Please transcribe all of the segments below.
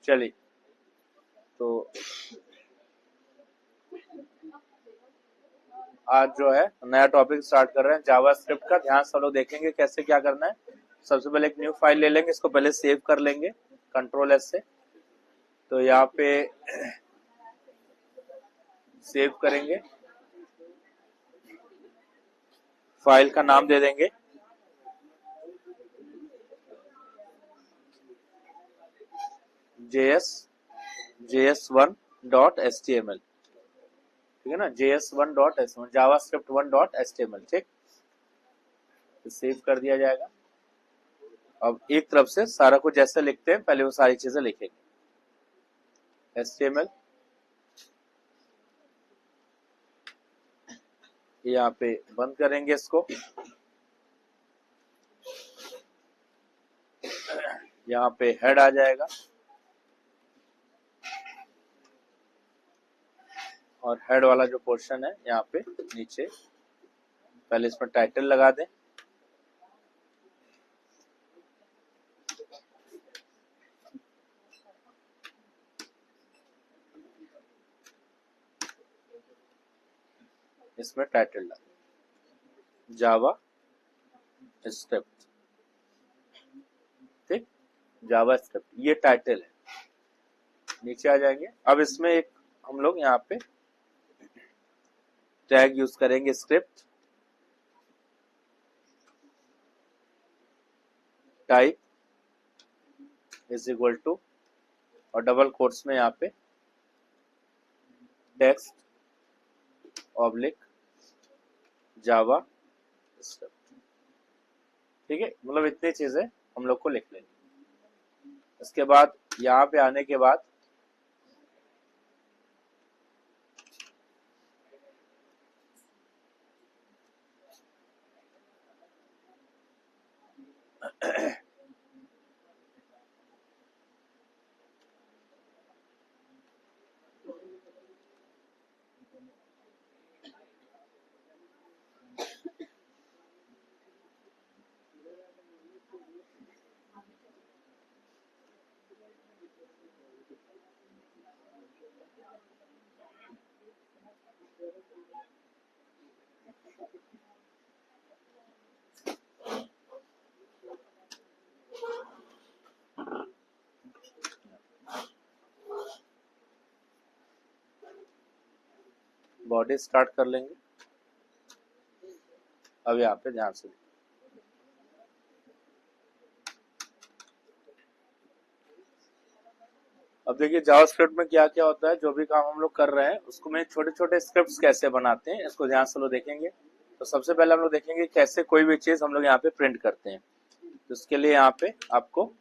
चलिए, तो आज जो है नया टॉपिक स्टार्ट कर रहे हैं जावास्क्रिप्ट का। ध्यान से लोग देखेंगे कैसे क्या करना है। सबसे पहले एक न्यू फाइल ले लेंगे, इसको पहले सेव कर लेंगे कंट्रोल एस से। तो यहाँ पे सेव करेंगे, फाइल का नाम दे देंगे js1.html, ठीक है ना, js1.html, जावास्क्रिप्ट 1.html, ठीक। तो सेव कर दिया जाएगा। अब एक तरफ से सारा कुछ जैसे लिखते हैं पहले वो सारी चीजें लिखेंगे। HTML यहाँ पे बंद करेंगे इसको। यहाँ पे हेड आ जाएगा और हेड वाला जो पोर्शन है यहाँ पे नीचे पहले इसमें टाइटल लगा दें। इसमें टाइटल लगा जावा स्क्रिप्ट, ठीक, जावा स्क्रिप्ट, ये टाइटल है। नीचे आ जाएंगे। अब इसमें एक हम लोग यहाँ पे टैग यूज करेंगे script type is equal to और डबल कोट्स में यहाँ पे टेक्स्ट ऑब्लिक जावा स्क्रिप्ट, ठीक है। मतलब इतनी चीजें हम लोग को लिख लेंगे। इसके बाद यहाँ पे आने के बाद बॉडी स्टार्ट कर लेंगे। अब यहाँ पे ध्यान से अब देखिए जावास्क्रिप्ट में क्या क्या होता है। जो भी काम हम लोग कर रहे हैं उसको में छोटे छोटे स्क्रिप्ट्स कैसे बनाते हैं, इसको ध्यान से लोग देखेंगे। तो सबसे पहले हम लोग देखेंगे कैसे कोई भी चीज हम लोग यहाँ पे प्रिंट करते हैं। तो इसके लिए यहाँ पे आपको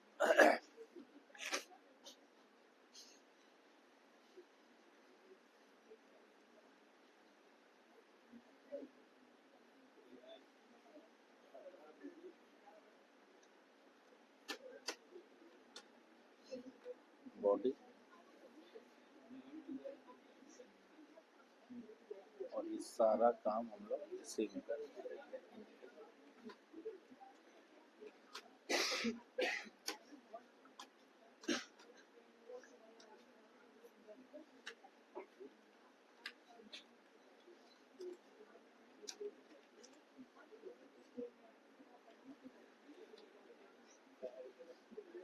बॉडी और ये सारा काम हम लोग इसी में करेंगे।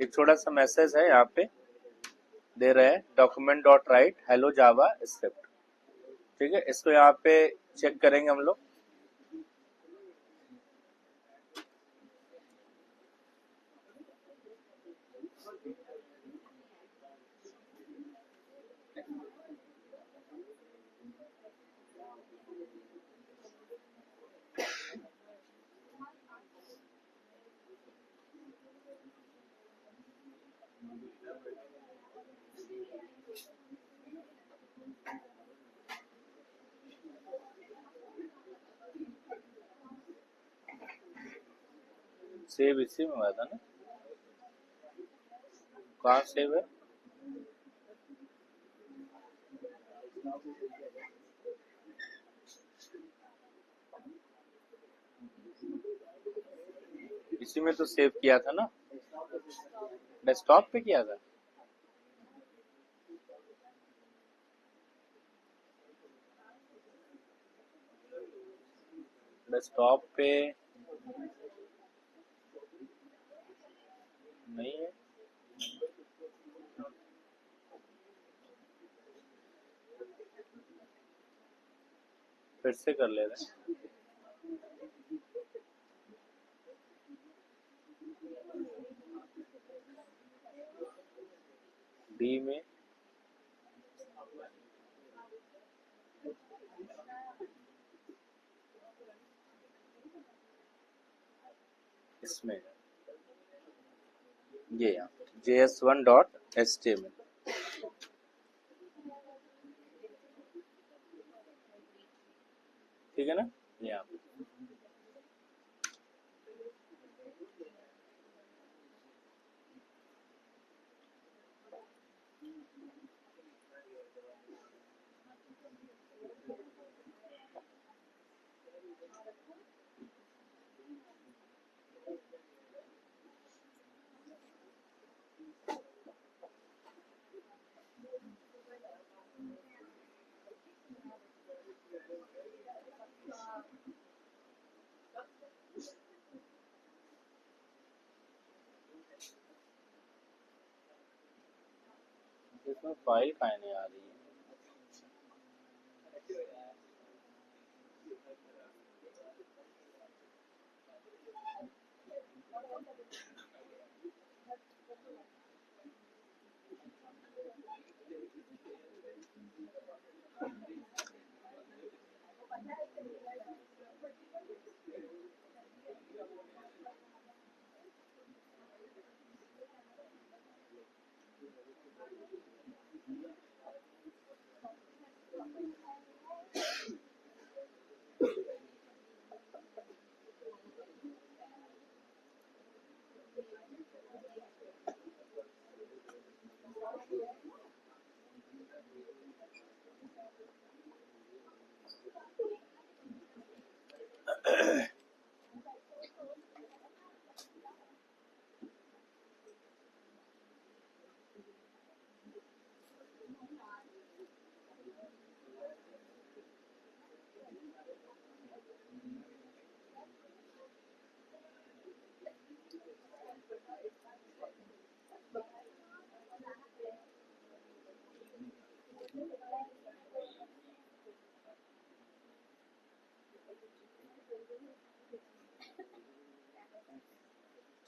एक छोटा सा मैसेज है यहाँ पे दे रहे हैं, डॉक्यूमेंट डॉट राइट हेलो जावा स्क्रिप्ट, ठीक है। इसको यहाँ पे चेक करेंगे हम लोग। सेव इसी में हुआ था ना, कहाँ सेव है? इसी में तो सेव किया था ना, डेस्कटॉप पे किया था। डेस्कटॉप पे नहीं है, फिर से कर ले रहे हैं। डी में इसमें ये js1.html, ठीक है ना। यहाँ पे इसमें फाइल काहे नहीं आ रही है।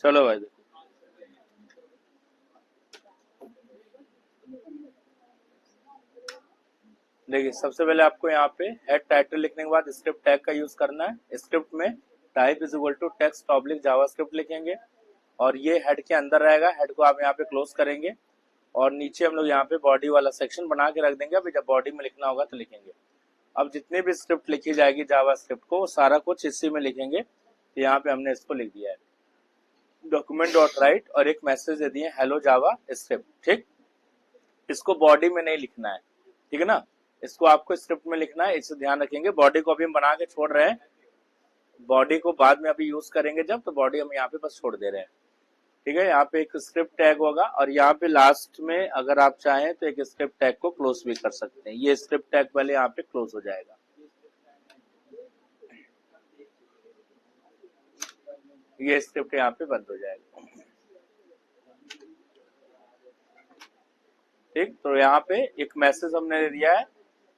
चलो भाई देखो, देखिए सबसे पहले आपको यहाँ पे हेड टाइटल लिखने के बाद स्क्रिप्ट टैग का यूज करना है। स्क्रिप्ट में type is equal to text oblique JavaScript लिखेंगे और ये हेड के अंदर रहेगा। हेड को आप यहाँ पे क्लोज करेंगे और नीचे हम लोग यहाँ पे बॉडी वाला सेक्शन बना के रख देंगे। अभी जब बॉडी में लिखना होगा तो लिखेंगे। अब जितने भी स्क्रिप्ट लिखी जाएगी जावास्क्रिप्ट को, वो सारा कुछ इसी में लिखेंगे। तो यहाँ पे हमने इसको लिख दिया है डॉक्यूमेंट डॉट राइट और एक मैसेज दे दिए हेलो जावा स्क्रिप्ट, ठीक। इसको बॉडी में नहीं लिखना है, ठीक है ना, इसको आपको स्क्रिप्ट में लिखना है, इसे ध्यान रखेंगे। बॉडी को अभी हम बना के छोड़ रहे हैं, बॉडी को बाद में अभी यूज करेंगे जब, तो बॉडी हम यहाँ पे बस छोड़ दे रहे हैं, ठीक है। यहाँ पे एक स्क्रिप्ट टैग होगा और यहाँ पे लास्ट में अगर आप चाहें तो एक स्क्रिप्ट टैग को क्लोज भी कर सकते हैं। ये स्क्रिप्ट टैग पहले यहाँ पे क्लोज हो जाएगा, ये स्क्रिप्ट यहाँ पे बंद हो जाएगा, ठीक। तो यहाँ पे एक मैसेज हमने दे दिया है।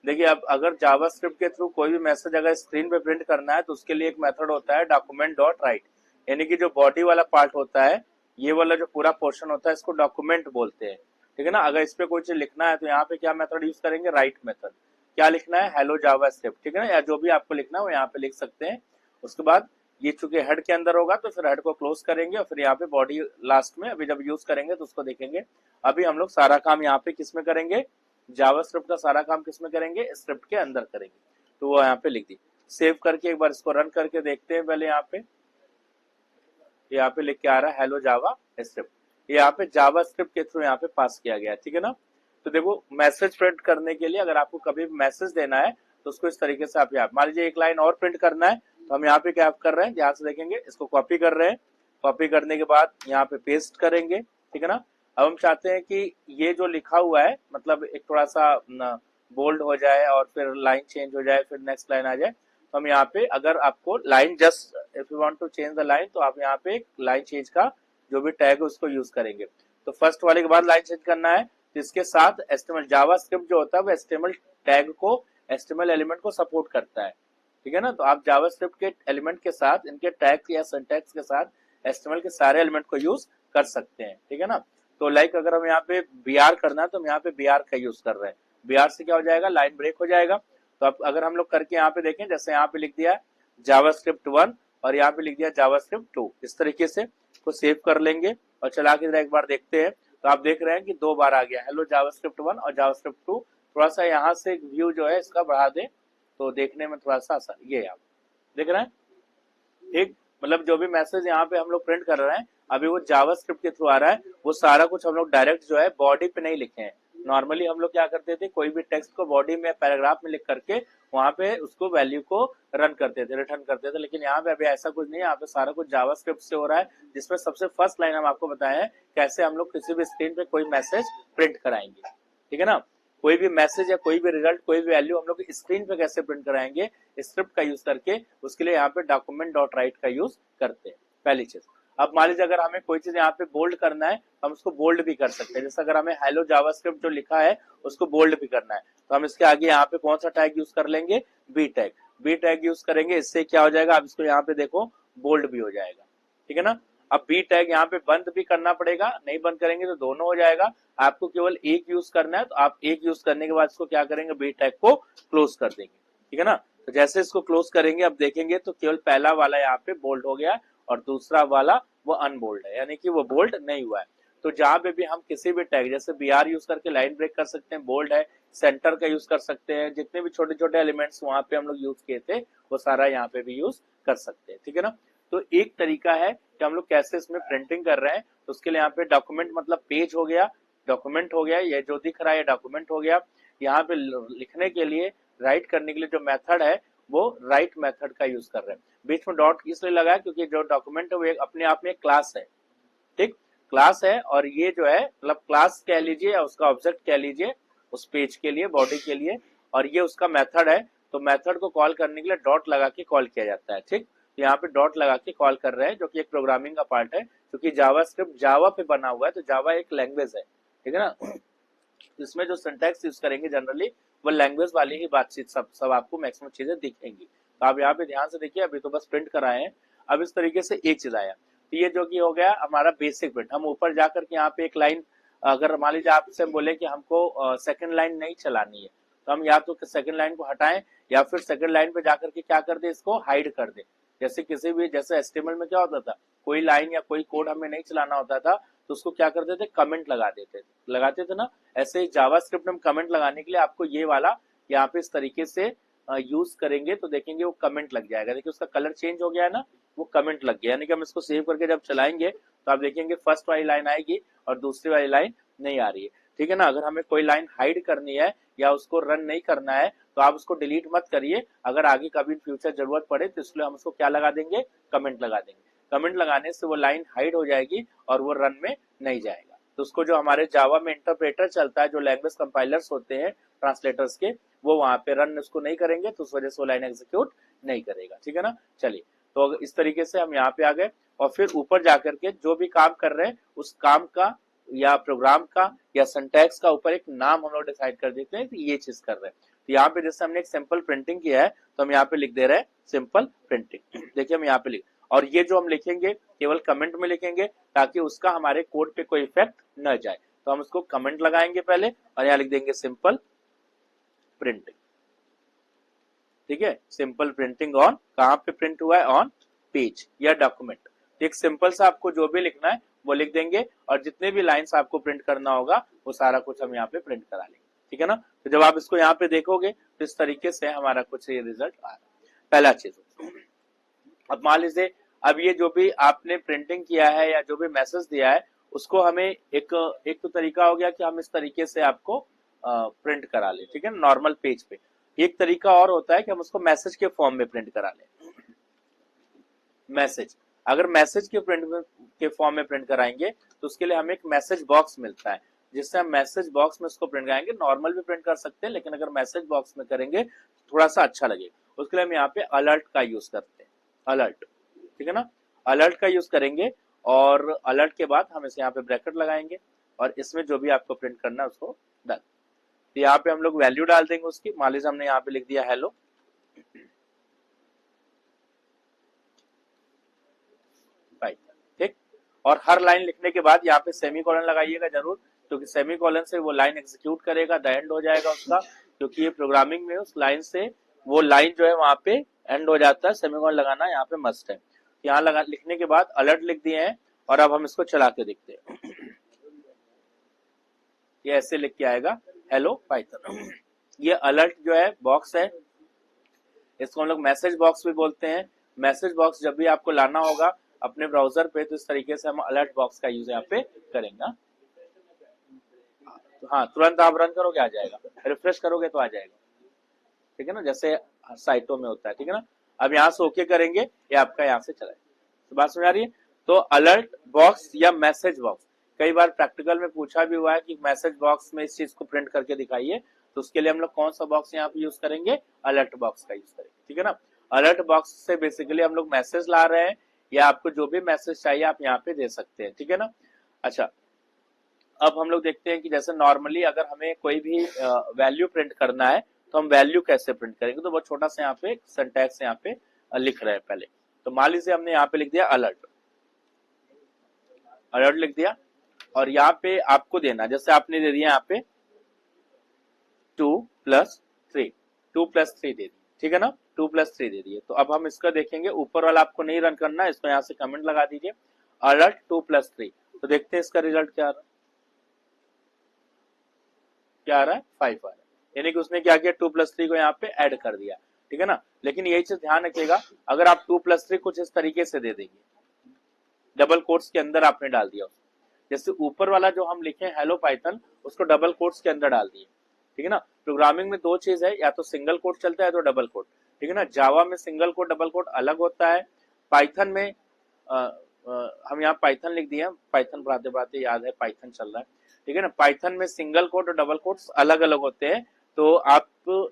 देखिए अब अगर जावास्क्रिप्ट के थ्रू कोई भी मैसेज अगर स्क्रीन पे प्रिंट करना है तो उसके लिए एक मेथड होता है डॉक्यूमेंट डॉट राइट, यानी कि जो बॉडी वाला पार्ट होता है, ये वाला जो पूरा पोर्शन होता है, इसको डॉक्यूमेंट बोलते हैं, ठीक है ना। अगर इस पे कोई चीज लिखना है तो यहाँ पे क्या मेथड यूज करेंगे, राइट मेथड। क्या लिखना है, हेलो जावास्क्रिप्ट, ठीक है ना, या जो भी आपको लिखना है वो यहाँ पे लिख सकते हैं। उसके बाद ये चूंकि हेड के अंदर होगा तो फिर हेड को क्लोज करेंगे और फिर यहाँ पे बॉडी लास्ट में अभी जब यूज करेंगे तो उसको देखेंगे। अभी हम लोग सारा काम यहाँ पे किस में करेंगे, जावास्क्रिप्ट का सारा काम किस में करेंगे, स्क्रिप्ट के अंदर करेंगे। तो वो यहाँ पे लिख दी। सेव करके एक बार इसको रन करके देखते हैं पहले। यहाँ पे लिख के आ रहा है हेलो जावा स्क्रिप्ट, यहाँ पे जावास्क्रिप्ट के थ्रू यहाँ पे पास किया गया, ठीक है ना। तो देखो मैसेज प्रिंट करने के लिए अगर आपको कभी मैसेज देना है तो उसको इस तरीके से आप यहाँ मान लीजिए एक लाइन और प्रिंट करना है तो हम यहाँ पे क्या कर रहे हैं, ध्यान से देखेंगे, इसको कॉपी कर रहे हैं। कॉपी करने के बाद यहाँ पे पेस्ट करेंगे, ठीक है ना। अब हम चाहते हैं कि ये जो लिखा हुआ है मतलब एक थोड़ा सा बोल्ड हो जाए और फिर लाइन चेंज हो जाए, फिर नेक्स्ट लाइन आ जाए। तो हम यहाँ पे अगर आपको line just if you want to change the line, तो आप यहाँ पे लाइन चेंज का जो भी टैग है उसको यूज करेंगे। तो फर्स्ट वाले के बाद लाइन चेंज करना है, तो इसके साथ एचटीएमएल जावास्क्रिप्ट जो होता है वो एचटीएमएल टैग को, एचटीएमएल एलिमेंट को सपोर्ट करता है, ठीक है ना। तो आप जावास्क्रिप्ट के एलिमेंट के साथ इनके टैग या सिंटैक्स के साथ एचटीएमएल के सारे एलिमेंट को यूज कर सकते हैं, ठीक है ना। तो लाइक अगर हम यहाँ पे बीआर करना है तो हम यहाँ पे बीआर का यूज कर रहे हैं। बीआर से क्या हो जाएगा, लाइन ब्रेक हो जाएगा। तो अब अगर हम लोग करके यहाँ पे देखें, जैसे यहाँ पे लिख दिया जावास्क्रिप्ट 1 और यहाँ पे लिख दिया जावास्क्रिप्ट 2, इस तरीके से को सेव कर लेंगे और चला के एक बार देखते हैं। तो आप देख रहे हैं कि 2 बार आ गया हेलो जावास्क्रिप्ट 1 और जावास्क्रिप्ट 2। थोड़ा सा यहाँ से व्यू जो है इसका बढ़ा दे तो देखने में थोड़ा सा आसान, ये आप देख रहे हैं, ठीक। मतलब जो भी मैसेज यहाँ पे हम लोग प्रिंट कर रहे हैं अभी वो जावास्क्रिप्ट के थ्रू आ रहा है, वो सारा कुछ हम लोग डायरेक्ट जो है बॉडी पे नहीं लिखे हैं। नॉर्मली हम लोग क्या करते थे, कोई भी टेक्स्ट को बॉडी में पैराग्राफ में लिख करके वहां पे उसको वैल्यू को रन करते थे, रिटर्न करते थे, लेकिन यहाँ पे अभी ऐसा कुछ नहीं है। यहाँ पे सारा कुछ जावास्क्रिप्ट से हो रहा है, जिसमें सबसे फर्स्ट लाइन हम आपको बताया है कैसे हम लोग किसी भी स्क्रीन पे कोई मैसेज प्रिंट कराएंगे, ठीक है ना। कोई भी मैसेज या कोई भी रिजल्ट, कोई भी वैल्यू हम लोग स्क्रीन पे कैसे प्रिंट कराएंगे, स्क्रिप्ट का यूज करके, उसके लिए यहाँ पे डॉक्यूमेंट डॉट राइट का यूज करते हैं, पहली चीज। अब मान लीजिए अगर हमें कोई चीज यहाँ पे बोल्ड करना है, हम उसको बोल्ड भी कर सकते हैं। जैसे अगर हमें हेलो जावास्क्रिप्ट जो लिखा है उसको बोल्ड भी करना है, तो हम इसके आगे यहाँ पे कौन सा टैग यूज कर लेंगे, B tag. B tag use करेंगे, इससे क्या हो जाएगा, आप इसको यहाँ पे देखो बोल्ड भी हो जाएगा, ठीक है ना। अब बी टैग यहाँ पे बंद भी करना पड़ेगा, नहीं बंद करेंगे तो दोनों हो जाएगा। आपको केवल एक यूज करना है, तो आप एक यूज करने के बाद इसको क्या करेंगे, बी टैग को क्लोज कर देंगे, ठीक है ना। तो जैसे इसको क्लोज करेंगे अब देखेंगे तो केवल पहला वाला यहाँ पे बोल्ड हो गया और दूसरा वाला वो अनबोल्ड है, यानी कि वो बोल्ड नहीं हुआ है। तो जहां पे भी हम किसी भी टैग जैसे बीआर यूज करके लाइन ब्रेक कर सकते हैं, बोल्ड है, सेंटर का यूज कर सकते हैं, जितने भी छोटे छोटे एलिमेंट्स वहां पे हम लोग यूज किए थे वो सारा यहाँ पे भी यूज कर सकते हैं, ठीक है ना। तो एक तरीका है कि हम लोग कैसे इसमें प्रिंटिंग कर रहे हैं, तो उसके लिए यहाँ पे डॉक्यूमेंट मतलब पेज हो गया, डॉक्यूमेंट हो गया, ये जो दिख रहा है डॉक्यूमेंट हो गया। यहाँ पे लिखने के लिए, राइट करने के लिए जो मेथड है वो राइट मेथड का यूज कर रहे हैं। बीच में डॉट इसलिए लगा है क्योंकि जो डॉक्यूमेंट है वो एक अपने आप में एक क्लास है, ठीक, क्लास है। और ये जो है मतलब क्लास कह लीजिए या उसका ऑब्जेक्ट कह लीजिए उस पेज के लिए, बॉडी के लिए, और ये उसका मेथड है। तो मेथड को कॉल करने के लिए डॉट लगा के कॉल किया जाता है, ठीक। यहाँ पे डॉट लगा के कॉल कर रहे हैं, जो कि एक प्रोग्रामिंग का पार्ट है, क्योंकि जावास्क्रिप्ट जावा पे बना हुआ है, तो जावा एक लैंग्वेज है, ठीक है ना। इसमें जो सिंटैक्स यूज करेंगे जनरली वो लैंग्वेज वाली ही बातचीत सब आपको मैक्सिमम चीजें दिखेंगी। तो आप यहाँ पे ध्यान से देखिए, अभी तो बस प्रिंट कराए हैं। अब इस तरीके से एक चीज आया, तो ये जो कि हो गया हमारा बेसिक प्रिंट। हम ऊपर जाकर के यहाँ पे एक लाइन, अगर मान लीजिए आपसे बोले कि हमको सेकंड लाइन नहीं चलानी है, तो हम या तो सेकंड लाइन को हटाएं या फिर सेकंड लाइन पे जाकर के क्या कर दे, इसको हाइड कर दे। जैसे किसी भी, जैसे एचटीएमएल में क्या होता था, कोई लाइन या कोई कोड हमें नहीं चलाना होता था तो उसको क्या करते थे, कमेंट लगाते थे ना। ऐसे ही जावास्क्रिप्ट में कमेंट लगाने के लिए आपको ये वाला यहाँ पे इस तरीके से यूज करेंगे तो देखेंगे वो कमेंट लग जाएगा। देखिए उसका कलर चेंज हो गया है ना, वो कमेंट लग गया, यानी कि हम इसको सेव करके जब चलाएंगे तो आप देखेंगे फर्स्ट वाली लाइन आएगी और दूसरी वाली लाइन नहीं आ रही है, ठीक है ना। अगर हमें कोई लाइन हाइड करनी है या उसको रन नहीं करना है तो आप उसको डिलीट मत करिए, अगर आगे कभी फ्यूचर जरूरत पड़े तो इसलिए हम उसको क्या लगा देंगे, कमेंट लगा देंगे। कमेंट लगाने से वो लाइन हाइड हो जाएगी और वो रन में नहीं जाएगा। तो उसको जो हमारे जावा में इंटरप्रेटर चलता है, जो लैंग्वेज कंपाइलर्स होते हैं ट्रांसलेटर्स के, वो वहां पे रन उसको नहीं करेंगे, तो उस वजह से वो लाइन एग्जीक्यूट नहीं करेगा, ठीक है ना। चलिए, तो इस तरीके से हम यहाँ पे आ गए और फिर ऊपर जाकर के जो भी काम कर रहे हैं उस काम का या प्रोग्राम का या सिंटैक्स का ऊपर एक नाम हम लोग डिसाइड कर देते हैं, तो ये चीज कर रहे हैं। तो यहाँ पे जैसे हमने एक सिंपल प्रिंटिंग किया है तो हम यहाँ पे लिख दे रहे हैं सिंपल प्रिंटिंग। देखिए हम यहाँ पे लिख, और ये जो हम लिखेंगे केवल कमेंट में लिखेंगे ताकि उसका हमारे कोड पे कोई इफेक्ट न जाए। तो हम उसको कमेंट लगाएंगे पहले और यहाँ लिख देंगे सिंपल प्रिंटिंग, ठीक है। सिंपल प्रिंटिंग ऑन, कहाँ पे प्रिंट हुआ है, ऑन पेज या डॉक्यूमेंट। एक सिंपल सा आपको जो भी लिखना है वो लिख देंगे और जितने भी लाइंस आपको प्रिंट करना होगा वो सारा कुछ हम यहाँ पे प्रिंट करा लेंगे, ठीक है ना। तो जब आप इसको यहाँ पे देखोगे तो इस तरीके से हमारा कुछ ये रिजल्ट आ रहा है, पहला चीज। अब मान लीजिए अब ये जो भी आपने प्रिंटिंग किया है या जो भी मैसेज दिया है उसको हमें एक तो तरीका हो गया कि हम इस तरीके से आपको प्रिंट करा ले, ठीक है, नॉर्मल पेज पे। एक तरीका और होता है कि हम उसको मैसेज के फॉर्म में प्रिंट करा लें। मैसेज, अगर मैसेज के फॉर्म में प्रिंट कराएंगे तो उसके लिए हमें एक मैसेज बॉक्स मिलता है, जिससे हम मैसेज बॉक्स में उसको प्रिंट कराएंगे। नॉर्मल भी प्रिंट कर सकते हैं, लेकिन अगर मैसेज बॉक्स में करेंगे तो थोड़ा सा अच्छा लगेगा। उसके लिए हम यहाँ पे अलर्ट का यूज करते हैं, अलर्ट, ठीक है ना। अलर्ट का यूज करेंगे और अलर्ट के बाद हम इसे यहाँ पे ब्रैकेट लगाएंगे और इसमें जो भी आपको प्रिंट करना है उसको डाल। तो यहाँ पे हम लोग वैल्यू डाल देंगे उसकी, मान लीजिए हमने यहाँ पे लिख दिया हेलो, ठीक। और हर लाइन लिखने के बाद यहाँ पे सेमीकोलन लगाइएगा जरूर, क्योंकि सेमीकोलन से वो लाइन एग्जीक्यूट करेगा, द एंड हो जाएगा उसका, क्योंकि ये प्रोग्रामिंग में उस लाइन से वो लाइन जो है वहां पे एंड हो जाता है, सेमीकोलन लगाना यहाँ पे मस्ट है। यहाँ लगा लिखने के बाद अलर्ट लिख दिए हैं और अब हम इसको चला के देखते हैं। ये ऐसे लिख के आएगा हेलो पाइथन। ये अलर्ट जो है बॉक्स है, इसको हम लोग मैसेज बॉक्स भी बोलते हैं। मैसेज बॉक्स जब भी आपको लाना होगा अपने ब्राउजर पे तो इस तरीके से हम अलर्ट बॉक्स का यूज यहाँ पे करेंगे। तो हाँ, तुरंत आप रन करोगे आ जाएगा, रिफ्रेश करोगे तो आ जाएगा, ठीक है ना, जैसे साइटों में होता है, ठीक है ना। अब यहाँ से ओके करेंगे, ये आपका यहाँ से चला है। तो बात समझ आ रही है। तो अलर्ट बॉक्स या मैसेज बॉक्स, कई बार प्रैक्टिकल में पूछा भी हुआ है कि मैसेज बॉक्स में इस चीज को प्रिंट करके दिखाइए, तो उसके लिए हम लोग कौन सा बॉक्स यहाँ पे यूज करेंगे, अलर्ट बॉक्स का यूज करेंगे, ठीक है ना। अलर्ट बॉक्स से बेसिकली हम लोग मैसेज ला रहे हैं या आपको जो भी मैसेज चाहिए आप यहाँ पे दे सकते हैं, ठीक है ना। अच्छा, अब हम लोग देखते हैं कि जैसे नॉर्मली अगर हमें कोई भी वैल्यू प्रिंट करना है तो हम वैल्यू कैसे प्रिंट करेंगे। तो बहुत छोटा सा यहाँ पे सिंटैक्स यहाँ पे लिख रहे हैं पहले। तो मान लीजिए हमने यहाँ पे लिख दिया अलर्ट, अलर्ट लिख दिया और यहाँ पे आपको देना, जैसे आपने दे दिया यहाँ पे 2+3, 2+3 दे दी, ठीक है ना, 2+3 दे दिए। तो अब हम इसका देखेंगे, ऊपर वाला आपको नहीं रन करना है, इसको यहाँ से कमेंट लगा दीजिए अलर्ट 2+3। तो देखते हैं इसका रिजल्ट क्या आ रहा है, क्या आ रहा है 5 आ रहा है, यानी कि उसने क्या किया 2+3 को यहाँ पे ऐड कर दिया, ठीक है ना। लेकिन यही चीज ध्यान रखिएगा, अगर आप 2+3 कुछ इस तरीके से दे देंगे, डबल कोट्स के अंदर आपने डाल दिया, जैसे ऊपर वाला जो हम लिखे हेलो पाइथन उसको डबल कोट्स के अंदर डाल दिए, ठीक है ना। प्रोग्रामिंग में दो चीज है, या तो सिंगल कोट चलता है तो डबल कोट, ठीक है ना। जावा में सिंगल कोट डबल कोट अलग होता है, पाइथन में हम यहाँ पाइथन लिख दिए, पाइथन पढ़ाते पढ़ाते याद है पाइथन चल रहा है, ठीक है ना। पाइथन में सिंगल कोट और डबल कोट्स अलग अलग होते हैं, तो आप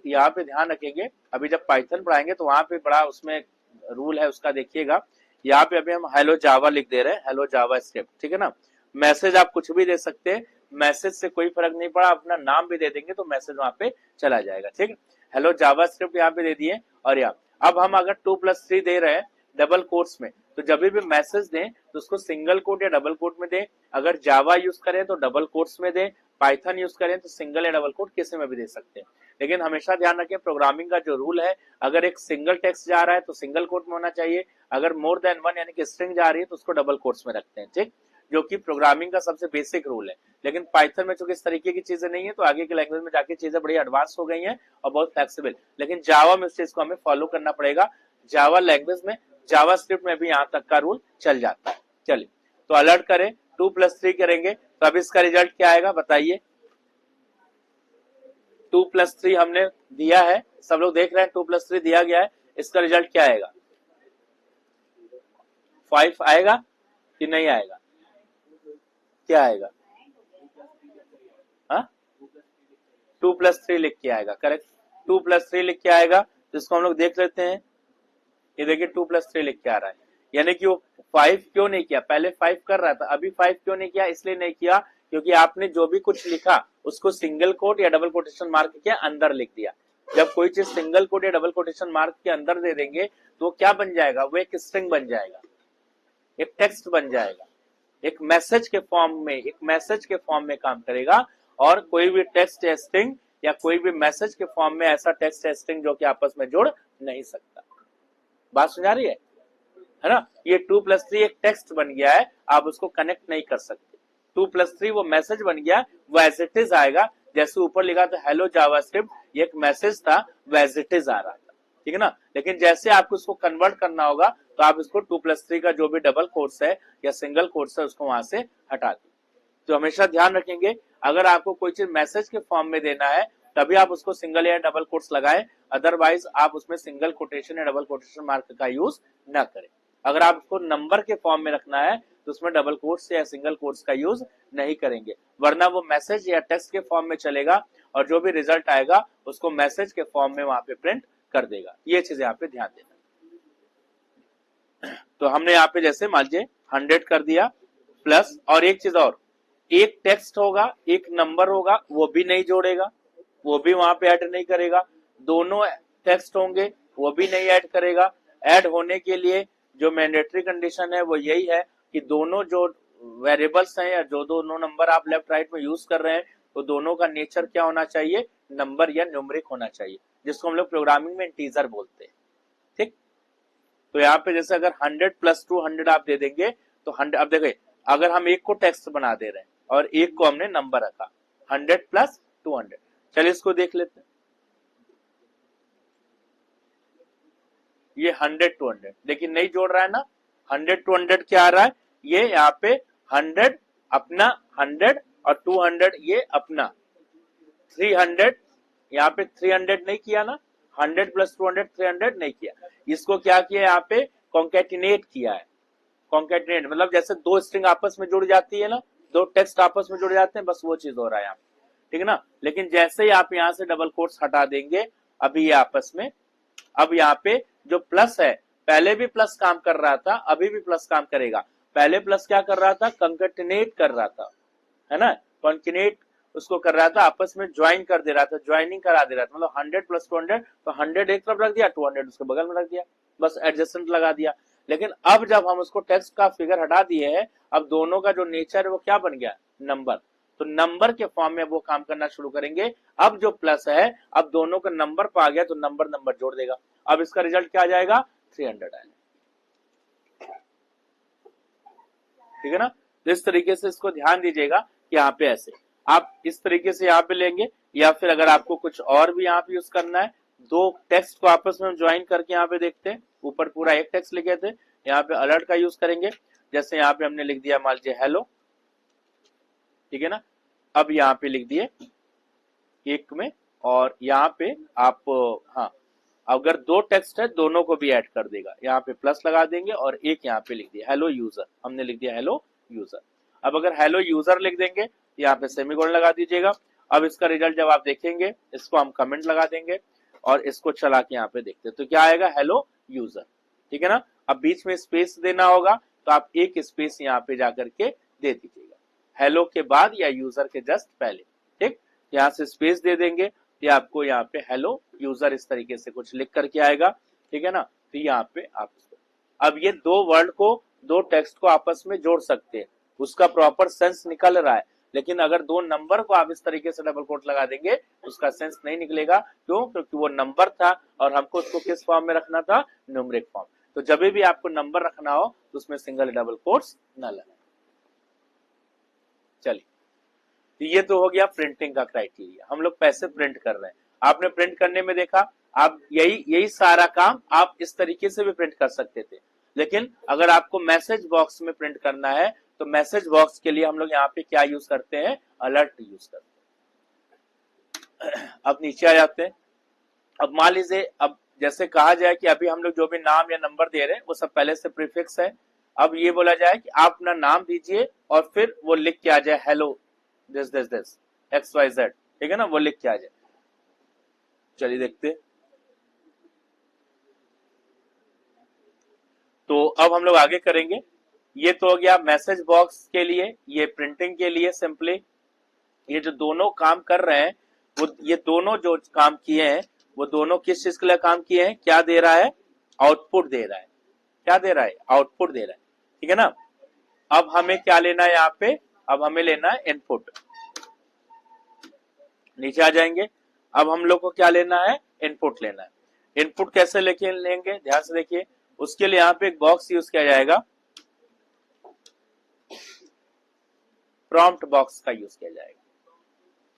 यहाँ पे ध्यान रखेंगे। अभी जब पाइथन पढ़ाएंगे तो वहां पे बड़ा उसमें रूल है उसका, देखिएगा। यहाँ पे अभी हम हेलो जावा लिख दे रहे हैं, हेलो जावा स्क्रिप्ट, ठीक है ना। मैसेज आप कुछ भी दे सकते हैं, मैसेज से कोई फर्क नहीं पड़ा, अपना नाम भी दे देंगे तो मैसेज वहां पे चला जाएगा, ठीक है। हेलो जावा स्क्रिप्ट यहाँ पे दे दिए और यहाँ अब हम अगर 2+3 दे रहे हैं डबल कोट्स में, तो जब भी मैसेज दें तो उसको सिंगल कोट या डबल कोट में दें। अगर जावा यूज करें तो डबल कोट्स में दें, पाइथन यूज करें तो सिंगल या डबल कोट किसी में भी दे सकते हैं। लेकिन हमेशा ध्यान रखें, प्रोग्रामिंग का जो रूल है, अगर एक सिंगल टेक्स्ट जा रहा है तो सिंगल कोट में होना चाहिए, अगर मोर देन वन यानी कि स्ट्रिंग जा रही है तो उसको डबल कोट्स में रखते हैं, ठीक, जो कि प्रोग्रामिंग का सबसे बेसिक रूल है। लेकिन पाइथन में चूंकि इस तरीके की चीजें नहीं है तो आगे के लैंग्वेज में जाके चीजें बड़ी एडवांस हो गई हैं और बहुत फ्लेक्सिबल। लेकिन जावा में उस चीज को हमें फॉलो करना पड़ेगा, जावा लैंग्वेज में, जावा स्क्रिप्ट में भी यहाँ तक का रूल चल जाता है। चलिए, तो अलर्ट करें, 2+3 करेंगे तो अब इसका रिजल्ट क्या आएगा बताइए। 2+3 हमने दिया है, सब लोग देख रहे हैं 2+3 दिया गया है, इसका रिजल्ट क्या आएगा, 5 आएगा कि नहीं आएगा, क्या आएगा, हाँ 2+3 लिख के आएगा, करेक्ट, 2+3 लिख के आएगा। तो इसको हम लोग देख लेते हैं, ये देखिए 2+3 लिख के आ रहा है, यानी कि वो 5 क्यों नहीं किया, पहले 5 कर रहा था, अभी 5 क्यों नहीं किया, इसलिए नहीं किया क्योंकि आपने जो भी कुछ लिखा उसको सिंगल कोट या डबल कोटेशन मार्क के अंदर लिख दिया। जब कोई चीज सिंगल कोट या डबल कोटेशन मार्क के अंदर दे देंगे तो क्या बन जाएगा, वो एक स्ट्रिंग बन जाएगा, एक टेक्स्ट बन जाएगा, एक मैसेज के फॉर्म में, एक मैसेज के फॉर्म में काम करेगा। और कोई भी टेक्स्ट या स्ट्रिंग या कोई भी मैसेज के फॉर्म में ऐसा टेक्स्ट या स्ट्रिंग जो कि आपस में जुड़ नहीं सकता। बात समझा रही है ना। ये 2+3 एक टेक्स्ट बन गया है, आप उसको कनेक्ट नहीं कर सकते। 2+3 वो मैसेज बन गया, वो एज इट इज आएगा, जैसे ऊपर लिखा था हेलो जावास्क्रिप्ट, ये एक मैसेज था, वो एज इट इज आ रहा था, ठीक है ना। लेकिन जैसे आपको उसको कन्वर्ट करना होगा तो आप इसको 2+3 का जो भी डबल कोट्स है या सिंगल कोट्स है उसको वहां से हटा दें। तो हमेशा ध्यान रखेंगे, अगर आपको कोई चीज मैसेज के फॉर्म में देना है तभी आप उसको सिंगल या डबल कोट्स लगाएं, अदरवाइज आप उसमें सिंगल कोटेशन या डबल कोटेशन मार्क का यूज न करें। अगर आप उसको नंबर के फॉर्म में रखना है तो उसमें डबल कोट्स या सिंगल कोट्स का यूज नहीं करेंगे, वरना वो मैसेज या टेक्स्ट के फॉर्म में चलेगा और जो भी रिजल्ट आएगा उसको मैसेज के फॉर्म में वहां पे प्रिंट कर देगा। ये चीज यहाँ पे ध्यान देना। तो हमने यहाँ पे जैसे मान लीजिए 100 कर दिया प्लस, और एक चीज और, एक टेक्स्ट होगा एक नंबर होगा, वो भी नहीं जोड़ेगा, वो भी वहां पे ऐड नहीं करेगा। दोनों टेक्स्ट होंगे वो भी नहीं ऐड करेगा। ऐड होने के लिए जो मैंडेटरी कंडीशन है वो यही है कि दोनों जो वेरिएबल्स हैं या जो दोनों नंबर आप लेफ्ट राइट में यूज कर रहे हैं तो दोनों का नेचर क्या होना चाहिए, नंबर या न्यूमरिक होना चाहिए, जिसको हम लोग प्रोग्रामिंग में इंटीजर बोलते हैं। ठीक, तो यहाँ पे जैसे अगर 100 + 200 आप दे देंगे तो 100, अब देखिए अगर हम एक को टेक्स्ट बना दे रहे हैं और एक को हमने नंबर रखा 100 + 200, चलिए इसको देख लेते हैं। ये 100 200 लेकिन नहीं जोड़ रहा है ना, 100 200 क्या आ रहा है, ये यहाँ पे 100 अपना 100 और 200 ये अपना 300, यहाँ पे 300 नहीं किया ना, 100 + 200 300 नहीं किया, इसको क्या किया यहाँ पे कॉन्केटिनेट किया है। कॉन्केटिनेट मतलब जैसे दो स्ट्रिंग आपस में जुड़ जाती है ना, दो टेक्स्ट आपस में जुड़ जाते हैं, बस वो चीज हो रहा है यहाँ, ठीक है ना। लेकिन जैसे ही आप यहाँ से डबल कोट्स हटा देंगे अभी ये आपस में, अब यहाँ पे जो प्लस है, पहले भी प्लस काम कर रहा था अभी भी प्लस काम करेगा। पहले प्लस क्या कर रहा था, कंकेटिनेट कर रहा था, है ना, कॉन्किनेट उसको कर रहा था, आपस में ज्वाइन कर दे रहा था, ज्वाइनिंग करा दे रहा था। मतलब 100 + 200 तो 100 एक तरफ रख दिया, 200 उसके बगल में रख दिया, बस एडजस्टेंट लगा दिया। लेकिन अब जब हम उसको टेक्स्ट का फिगर हटा दिए है, अब दोनों का जो नेचर है वो क्या बन गया, नंबर। तो नंबर के फॉर्म में वो काम करना शुरू करेंगे। अब जो प्लस है, अब दोनों का नंबर पा गया तो नंबर नंबर जोड़ देगा। अब इसका रिजल्ट क्या आ जाएगा, 300 आएगा, ठीक है ना। तो इस तरीके से इसको ध्यान दीजिएगा कि यहाँ पे ऐसे आप इस तरीके से यहाँ पे लेंगे, या फिर अगर आपको कुछ और भी यहाँ पे यूज करना है, दो टेक्स्ट को आपस में ज्वाइन करके यहाँ पे देखते हैं, ऊपर पूरा एक टेक्स्ट लिखे थे, यहाँ पे अलर्ट का यूज करेंगे। जैसे यहाँ पे हमने लिख दिया मान लीजिए हेलो, ठीक है ना। अब यहाँ पे लिख दिए एक में, और यहाँ पे आप, हाँ अगर दो टेक्स्ट है दोनों को भी ऐड कर देगा, यहाँ पे प्लस लगा देंगे और एक यहाँ पे लिख दिया हेलो यूजर, हमने लिख दिया हेलो यूजर। अब अगर हेलो यूजर लिख देंगे यहाँ पे सेमीकोलन लगा दीजिएगा। अब इसका रिजल्ट जब आप देखेंगे, इसको हम कमेंट लगा देंगे और इसको चला के यहाँ पे देखते हैं तो क्या आएगा, हेलो यूजर, ठीक है ना। अब बीच में स्पेस देना होगा तो आप एक स्पेस यहाँ पे जाकर के दे दीजिएगा, हेलो के बाद या यूजर के जस्ट पहले, ठीक। यहाँ से स्पेस दे देंगे, ये आपको यहाँ पे हेलो यूजर इस तरीके से कुछ लिख करके आएगा, ठीक है ना। तो यहाँ पे आप अब ये दो वर्ड को, दो टेक्स्ट को आपस में जोड़ सकते हैं, उसका प्रॉपर सेंस निकल रहा है। लेकिन अगर दो नंबर को आप इस तरीके से डबल कोट लगा देंगे उसका सेंस नहीं निकलेगा। क्यों, क्योंकि वो नंबर था और हमको उसको किस फॉर्म में रखना था, न्यूमरिक फॉर्म। तो जब भी आपको नंबर रखना हो तो उसमें सिंगल डबल कोट्स न लगाए। चलिए, ये तो हो गया प्रिंटिंग का क्राइटेरिया, हम लोग पैसे प्रिंट कर रहे हैं। आपने प्रिंट करने में देखा, आप यही सारा काम आप इस तरीके से भी प्रिंट कर सकते थे। लेकिन अगर आपको मैसेज बॉक्स में प्रिंट करना है तो मैसेज बॉक्स के लिए हम लोग यहाँ पे क्या यूज करते हैं, अलर्ट यूज करते हैं। अब नीचे आ जाते हैं। अब मान लीजिए, अब जैसे कहा जाए कि अभी हम लोग जो भी नाम या नंबर दे रहे हैं वो सब पहले से प्रीफिक्स है। अब ये बोला जाए कि आप अपना नाम दीजिए और फिर वो लिख के आ जाए हेलो दिस XYZ, ठीक है ना, वो लिख के आ जाए। चलिए देखते हैं। तो अब हम लोग आगे करेंगे। ये तो हो गया मैसेज बॉक्स के लिए, ये प्रिंटिंग के लिए। सिंपली ये जो दोनों काम कर रहे हैं, वो ये दोनों जो काम किए हैं वो दोनों किस चीज के लिए काम किए हैं, क्या दे रहा है, आउटपुट दे रहा है। क्या दे रहा है, आउटपुट दे रहा है, ठीक है ना। अब हमें क्या लेना है यहाँ पे, अब हमें लेना है इनपुट। नीचे आ जाएंगे। अब हम लोग को क्या लेना है, इनपुट लेना है। इनपुट कैसे लेके लेंगे, ध्यान से देखिए। उसके लिए यहाँ पे एक बॉक्स यूज किया जाएगा, प्रॉम्प्ट बॉक्स का यूज किया जाएगा।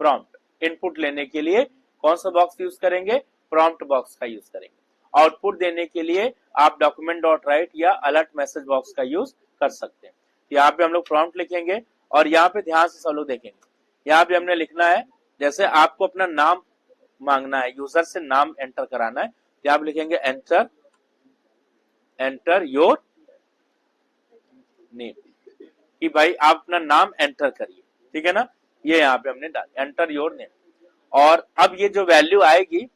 प्रॉम्प्ट इनपुट लेने के लिए कौन सा बॉक्स यूज करेंगे, प्रॉम्प्ट बॉक्स का यूज करेंगे। आउटपुट देने के लिए आप document.write या अलर्ट मैसेज बॉक्स का यूज कर सकते हैं। यहाँ पे हम लोग प्रॉम्प्ट लिखेंगे और यहाँ पे ध्यान से सब लोग देखेंगे। यहाँ पे हमने लिखना है, जैसे आपको अपना नाम मांगना है, यूजर से नाम एंटर कराना है, तो आप लिखेंगे एंटर योर नेम, कि भाई आप अपना नाम एंटर करिए, ठीक है ना। ये यहाँ पे हमने डाल एंटर योर नेम। और अब ये जो वैल्यू आएगी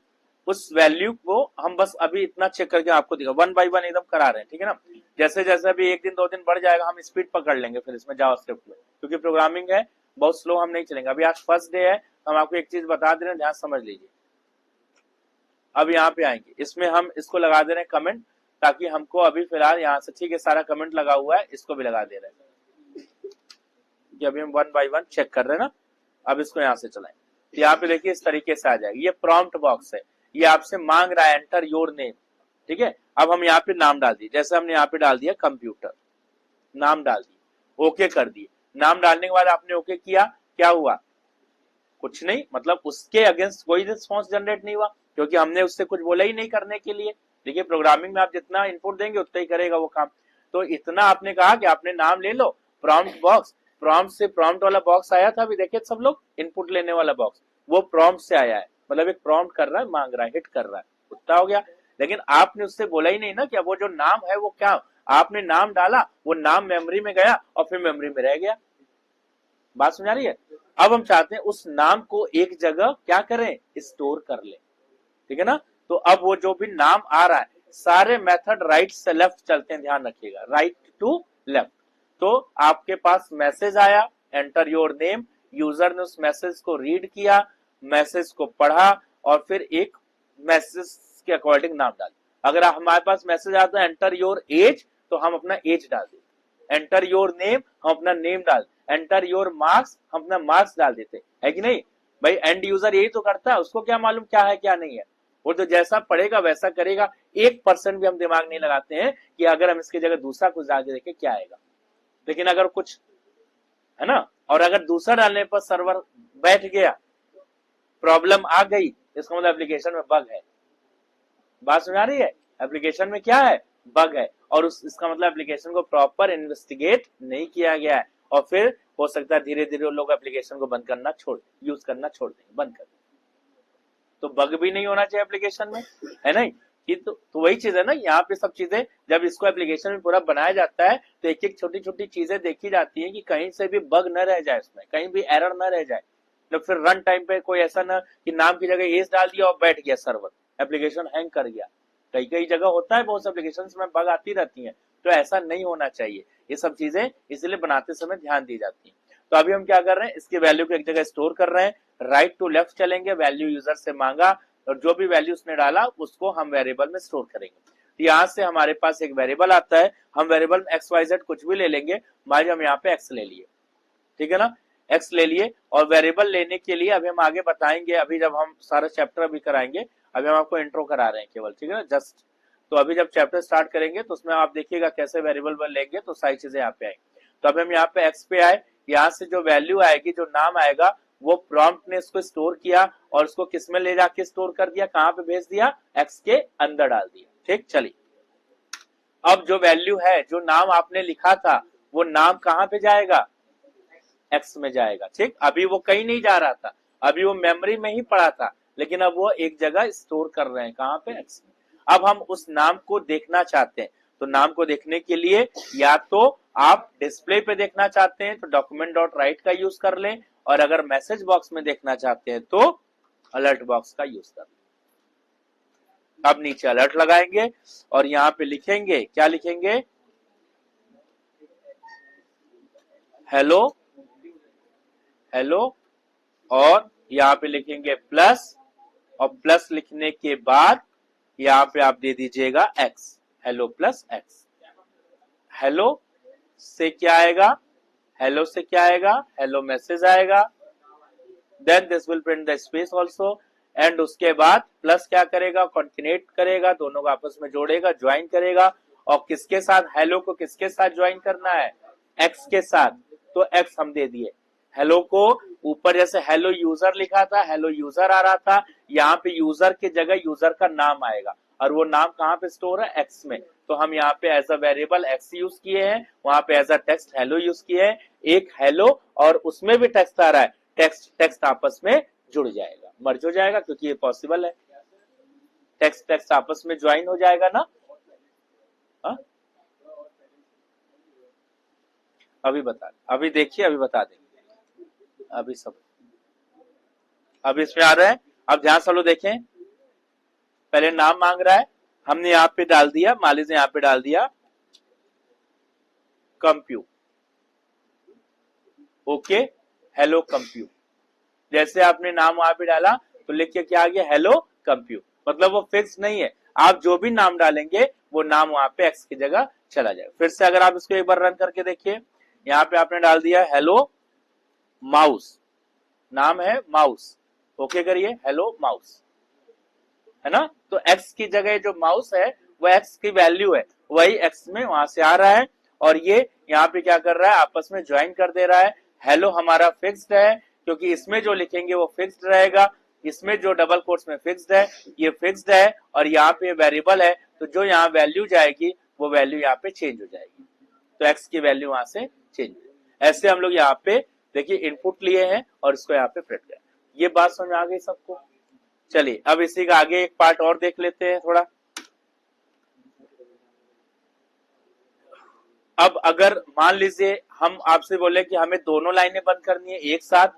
उस वैल्यू को हम बस अभी इतना चेक करके आपको दिखा, 1 बाय 1 एकदम करा रहे हैं, ठीक है ना। जैसे जैसे अभी 1 दिन 2 दिन बढ़ जाएगा हम स्पीड पकड़ लेंगे फिर इसमें जावास्क्रिप्ट में, क्योंकि प्रोग्रामिंग है, बहुत स्लो हम नहीं चलेंगे। अभी आज फर्स्ट डे है, हम आपको एक चीज बता दे रहे हैं, ध्यान समझ लीजिए। अब यहाँ पे आएंगे, इसमें हम इसको लगा दे रहे हैं कमेंट, ताकि हमको अभी फिलहाल यहाँ से, ठीक है, सारा कमेंट लगा हुआ है, इसको भी लगा दे रहे हैं कि अभी हम 1 बाय 1 चेक कर रहे हैं ना। अब इसको यहाँ से चलाएं, यहाँ पे देखिए इस तरीके से आ जाएगा। ये प्रॉम्प्ट बॉक्स है, ये आपसे मांग रहा है एंटर योर नेम, ठीक है। अब हम यहाँ पे नाम डाल दिए, जैसे हमने यहाँ पे डाल दिया कंप्यूटर, नाम डाल दिए, ओके कर दिए। नाम डालने के बाद आपने ओके किया, क्या हुआ, कुछ नहीं, मतलब उसके अगेंस्ट कोई रिस्पॉन्स जनरेट नहीं हुआ, क्योंकि हमने उससे कुछ बोला ही नहीं करने के लिए। देखिए प्रोग्रामिंग में आप जितना इनपुट देंगे उतना ही करेगा वो काम। तो इतना आपने कहा कि आपने नाम ले लो, प्रॉम्प्ट बॉक्स, प्रॉम्प्ट से प्रॉम्प्ट वाला बॉक्स आया था, अभी देखिए सब लोग इनपुट लेने वाला बॉक्स, वो प्रॉम्प्ट से आया है, मतलब एक प्रॉम्प्ट कर रहा है, मांग रहा है, हिट कर रहा है, उतना हो गया। लेकिन आपने उससे बोला ही नहीं ना कि वो जो नाम है वो क्या, आपने नाम डाला, वो नाम मेमोरी में गया और फिर मेमोरी में रह गया। बात समझ आ रही है। अब हम चाहते हैं उस नाम को एक जगह क्या करें, स्टोर कर ले, ठीक है ना। तो अब वो जो भी नाम आ रहा है, सारे मेथड राइट से लेफ्ट चलते हैं, ध्यान रखिएगा, राइट टू लेफ्ट। तो आपके पास मैसेज आया, एंटर योर नेम, यूजर ने उस मैसेज को रीड किया, मैसेज को पढ़ा और फिर एक मैसेज के अकॉर्डिंग नाम डाल। अगर हमारे पास मैसेज आता है एंटर योर एज, तो हम अपना एज डाल देते, एंटर योर नेम हम अपना नेम डाल, एंटर योर मार्क्स हम अपना मार्क्स डाल देते, है कि नहीं भाई। एंड यूजर यही तो करता है, उसको क्या मालूम क्या है क्या नहीं है, वो तो जैसा पढ़ेगा वैसा करेगा। 1% भी हम दिमाग नहीं लगाते हैं कि अगर हम इसकी जगह दूसरा कुछ डाल के देखें क्या आएगा। लेकिन अगर कुछ है ना, और अगर दूसरा डालने पर सर्वर बैठ गया, प्रॉब्लम आ गई, इसका मतलब एप्लीकेशन में बग है। बात समझ आ रही है, एप्लीकेशन में क्या है, बग है, और इसका मतलब एप्लीकेशन को प्रॉपर इन्वेस्टिगेट नहीं किया गया है, और फिर हो सकता है धीरे धीरे लोग एप्लीकेशन को बंद करना छोड़, यूज करना छोड़ देंगे, बंद कर। तो बग भी नहीं होना चाहिए एप्लीकेशन में, है नहीं कि तो वही चीज है ना। यहाँ पे सब चीजें जब इसको एप्लीकेशन में पूरा बनाया जाता है, तो एक एक छोटी छोटी चीजें देखी जाती है कि कहीं से भी बग न रह जाए, इसमें कहीं भी एरर न रह जाए। तो फिर रन टाइम पे कोई ऐसा ना कि नाम की जगह एज डाल दिया और बैठ गया सर्वर, एप्लीकेशन हैंग कर गया। कई कई जगह होता है, बहुत से एप्लीकेशन में बग आती रहती है, तो ऐसा नहीं होना चाहिए। ये सब चीजें इसलिए बनाते समय ध्यान दी जाती है। तो अभी हम क्या कर रहे हैं, इसकी वैल्यू को एक जगह स्टोर कर रहे हैं, राइट टू लेफ्ट चलेंगे, वैल्यू यूजर से मांगा और जो भी वैल्यू उसने डाला उसको हम वेरिएबल में स्टोर करेंगे। तो यहाँ से हमारे पास एक वेरिएबल आता है, हम वेरिएबल में एक्स वाई जेड कुछ भी ले लेंगे, मान हम यहाँ पे एक्स ले लिए, ठीक है ना, एक्स ले लिए। और वेरिएबल लेने के लिए अभी हम आगे बताएंगे, अभी जब हम सारा चैप्टर अभी कराएंगे, अभी हम आपको इंट्रो करा रहे हैं केवल, ठीक है ना, जस्ट। तो अभी जब चैप्टर स्टार्ट करेंगे तो उसमें आप देखिएगा कैसे वेरिएबल लेंगे, तो सारी चीजें यहाँ पे आएंगी। तो अभी हम यहाँ पे एक्स पे आए, यहाँ से जो वैल्यू आएगी, जो नाम आएगा, वो प्रॉम्प्ट ने इसको स्टोर किया और उसको किस में ले जाके स्टोर कर दिया, कहां पे भेज दिया, एक्स के अंदर डाल दिया, ठीक। चलिए अब जो वैल्यू है, जो नाम आपने लिखा था, वो नाम कहां पे जाएगा, एक्स में जाएगा, ठीक। अभी वो कहीं नहीं जा रहा था, अभी वो मेमोरी में ही पड़ा था, लेकिन अब वो एक जगह स्टोर कर रहे हैं, कहां पे, एक्स में। अब हम उस नाम को देखना चाहते हैं, तो नाम को देखने के लिए या तो आप डिस्प्ले पे देखना चाहते हैं तो डॉक्यूमेंट डॉट राइट का यूज कर लें, और अगर मैसेज बॉक्स में देखना चाहते हैं तो अलर्ट बॉक्स का यूज कर लें। अब नीचे अलर्ट लगाएंगे और यहाँ पे लिखेंगे, क्या लिखेंगे, हेलो हेलो, और यहाँ पे लिखेंगे प्लस, और प्लस लिखने के बाद यहाँ पे आप दे दीजिएगा X, hello plus X. Hello से क्या आएगा, हेलो से क्या आएगा, हेलो मैसेज आएगा, then this will print the space also, and उसके बाद प्लस क्या करेगा, कॉन्टिनेट करेगा, दोनों को आपस में जोड़ेगा, ज्वाइन करेगा, और किसके साथ, हेलो को किसके साथ ज्वाइन करना है, एक्स के साथ, तो एक्स हम दे दिए। हेलो को ऊपर जैसे हेलो यूजर लिखा था, हेलो यूजर आ रहा था, यहाँ पे यूजर की जगह यूजर का नाम आएगा, और वो नाम कहाँ पे स्टोर है, एक्स में। तो हम यहाँ पे as a variable X use किए हैं, वहां पे as a text hello use किए हैं, एक हेलो और उसमें भी टेक्स्ट आ रहा है, टेक्स्ट टेक्स्ट आपस में जुड़ जाएगा, मर्ज हो जाएगा, क्योंकि ये पॉसिबल है, टेक्स्ट टेक्स्ट आपस में ज्वाइन हो जाएगा ना। हा? अभी बता, अभी देखिए, अभी बता देंगे, अभी सब, अभी इसमें आ रहा है। अब ध्यान से लोग देखें, पहले नाम मांग रहा है, हमने यहाँ पे डाल दिया, मान लीजिए यहाँ पे डाल दिया कंप्यू, ओके, हेलो कंप्यू। जैसे आपने नाम वहां पे डाला तो लिख के क्या आ गया, हेलो कंप्यू। मतलब वो फिक्स नहीं है, आप जो भी नाम डालेंगे वो नाम वहां पे एक्स की जगह चला जाएगा। फिर से अगर आप इसको एक बार रन करके देखिए, यहाँ पे आपने डाल दिया हेलो माउस, नाम है माउस, ओके करिए, हेलो माउस, है ना। तो एक्स की जगह जो माउस है वो एक्स की वैल्यू है, वही एक्स में वहां से आ रहा है, और ये यहाँ पे क्या कर रहा है, आपस में ज्वाइन कर दे रहा है। हेलो हमारा फिक्स्ड है, क्योंकि इसमें जो लिखेंगे वो फिक्स्ड रहेगा, इसमें जो डबल कोट्स में फिक्स्ड है ये फिक्स्ड है, और यहाँ पे वेरिएबल है, तो जो यहाँ वैल्यू जाएगी वो वैल्यू यहाँ पे चेंज हो जाएगी, तो एक्स की वैल्यू वहां से चेंज हो। ऐसे हम लोग यहाँ पे देखिए इनपुट लिए हैं और इसको यहाँ पे प्रिंट करें। ये बात समझ आ गई सबको। चलिए अब इसी का आगे एक पार्ट और देख लेते हैं थोड़ा। अब अगर मान लीजिए हम आपसे बोले कि हमें दोनों लाइनें बंद करनी है एक साथ,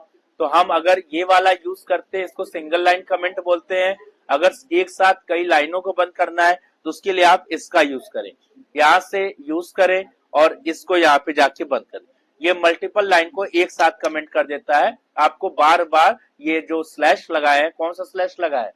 तो हम अगर ये वाला यूज करते हैं, इसको सिंगल लाइन कमेंट बोलते हैं। अगर एक साथ कई लाइनों को बंद करना है तो उसके लिए आप इसका यूज करें, यहां से यूज करें और इसको यहाँ पे जाके बंद करें। ये मल्टीपल लाइन को एक साथ कमेंट कर देता है। आपको बार बार ये जो स्लैश लगाए हैं, कौन सा स्लैश लगा है,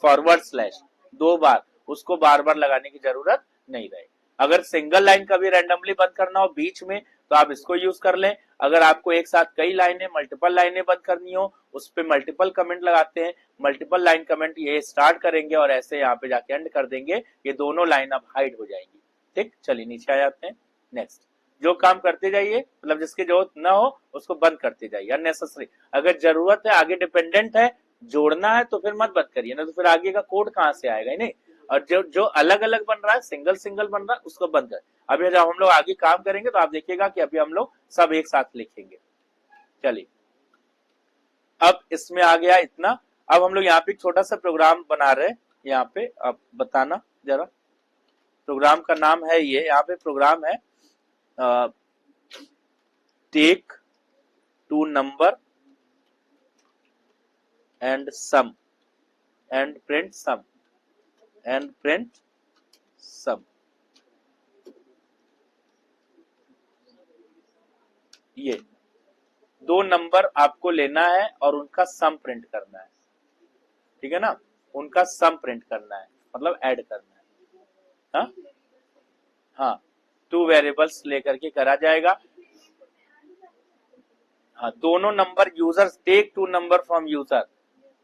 फॉरवर्ड स्लैश, 2 बार, उसको बार बार लगाने की जरूरत नहीं रहेगी। अगर सिंगल लाइन का भी रैंडमली बंद करना हो बीच में तो आप इसको यूज कर लें। अगर आपको एक साथ कई लाइनें, मल्टीपल लाइनें बंद करनी हो, उस पे मल्टीपल कमेंट लगाते हैं, मल्टीपल लाइन कमेंट ये स्टार्ट करेंगे और ऐसे यहाँ पे जाके एंड कर देंगे, ये दोनों लाइन अब हाइड हो जाएंगी। ठीक, चलिए नीचे आ जाते हैं। नेक्स्ट, जो काम करते जाइए, मतलब जिसकी जरूरत ना हो उसको बंद करते जाइए, अननेसेसरी। अगर जरूरत है, आगे डिपेंडेंट है, जोड़ना है, तो फिर मत बंद करिए, ना तो फिर आगे का कोड कहां से आएगा, नहीं। और जो अलग अलग बन रहा है, सिंगल सिंगल बन रहा है, उसको बंद कर। अभी जब हम लोग आगे काम करेंगे तो आप देखिएगा कि अभी हम लोग सब एक साथ लिखेंगे। चलिए अब इसमें आ गया इतना। अब हम लोग यहाँ पे छोटा सा प्रोग्राम बना रहे हैं, यहाँ पे आप बताना जरा। प्रोग्राम का नाम है ये, यहाँ पे प्रोग्राम है take two number and sum and print sum and print sum. ये 2 नंबर आपको लेना है और उनका सम प्रिंट करना है, ठीक है ना, उनका सम प्रिंट करना है, मतलब ऐड करना है। हाँ 2 वेरिएबल्स लेकर के करा जाएगा। हाँ, दोनों number user, take 2 number from user,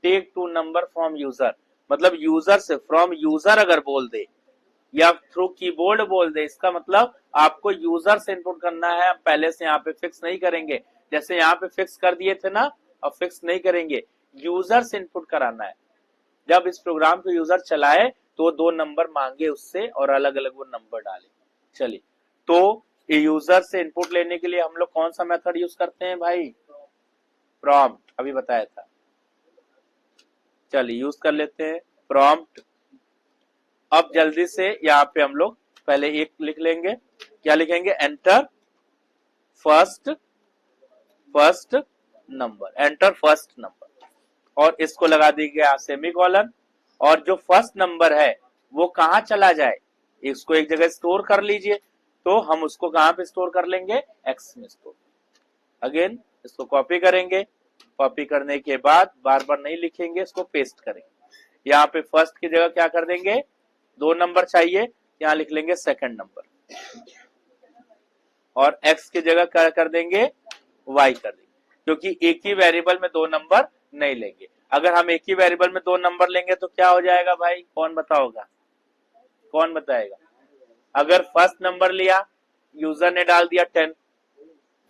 take 2 number from user, मतलब यूजर से, फ्रॉम यूजर अगर बोल दे या थ्रू कीबोर्ड बोल दे, इसका मतलब आपको यूजर से इनपुट करना है। हम पहले से यहाँ पे फिक्स नहीं करेंगे, जैसे यहाँ पे फिक्स कर दिए थे ना, अब फिक्स नहीं करेंगे, यूजर से इनपुट कराना है। जब इस प्रोग्राम को यूजर चलाए तो 2 नंबर मांगे उससे और अलग अलग वो नंबर डाले। चलिए, तो यूजर से इनपुट लेने के लिए हम लोग कौन सा मेथड यूज करते हैं भाई, प्रॉम्प्ट, अभी बताया था। चलिए यूज कर लेते हैं प्रॉम्प्ट। अब जल्दी से यहाँ पे हम लोग पहले एक लिख लेंगे, क्या लिखेंगे, enter first number, enter first number, और इसको लगा दीजिए सेमीकोलन। और जो फर्स्ट नंबर है वो कहां चला जाए, इसको एक जगह स्टोर कर लीजिए, तो हम उसको कहां पे स्टोर कर लेंगे, एक्स में स्टोर। अगेन इसको कॉपी करेंगे, कॉपी करने के बाद बार बार नहीं लिखेंगे, इसको पेस्ट करेंगे। यहाँ पे फर्स्ट की जगह क्या कर देंगे, 2 नंबर चाहिए, यहाँ लिख लेंगे सेकंड नंबर, और x की जगह क्या कर देंगे, y कर देंगे, क्योंकि एक ही वेरिएबल में 2 नंबर नहीं लेंगे। अगर हम एक ही वेरिएबल में 2 नंबर लेंगे तो क्या हो जाएगा भाई, कौन बताओगा, कौन बताएगा। अगर फर्स्ट नंबर लिया, यूजर ने डाल दिया 10,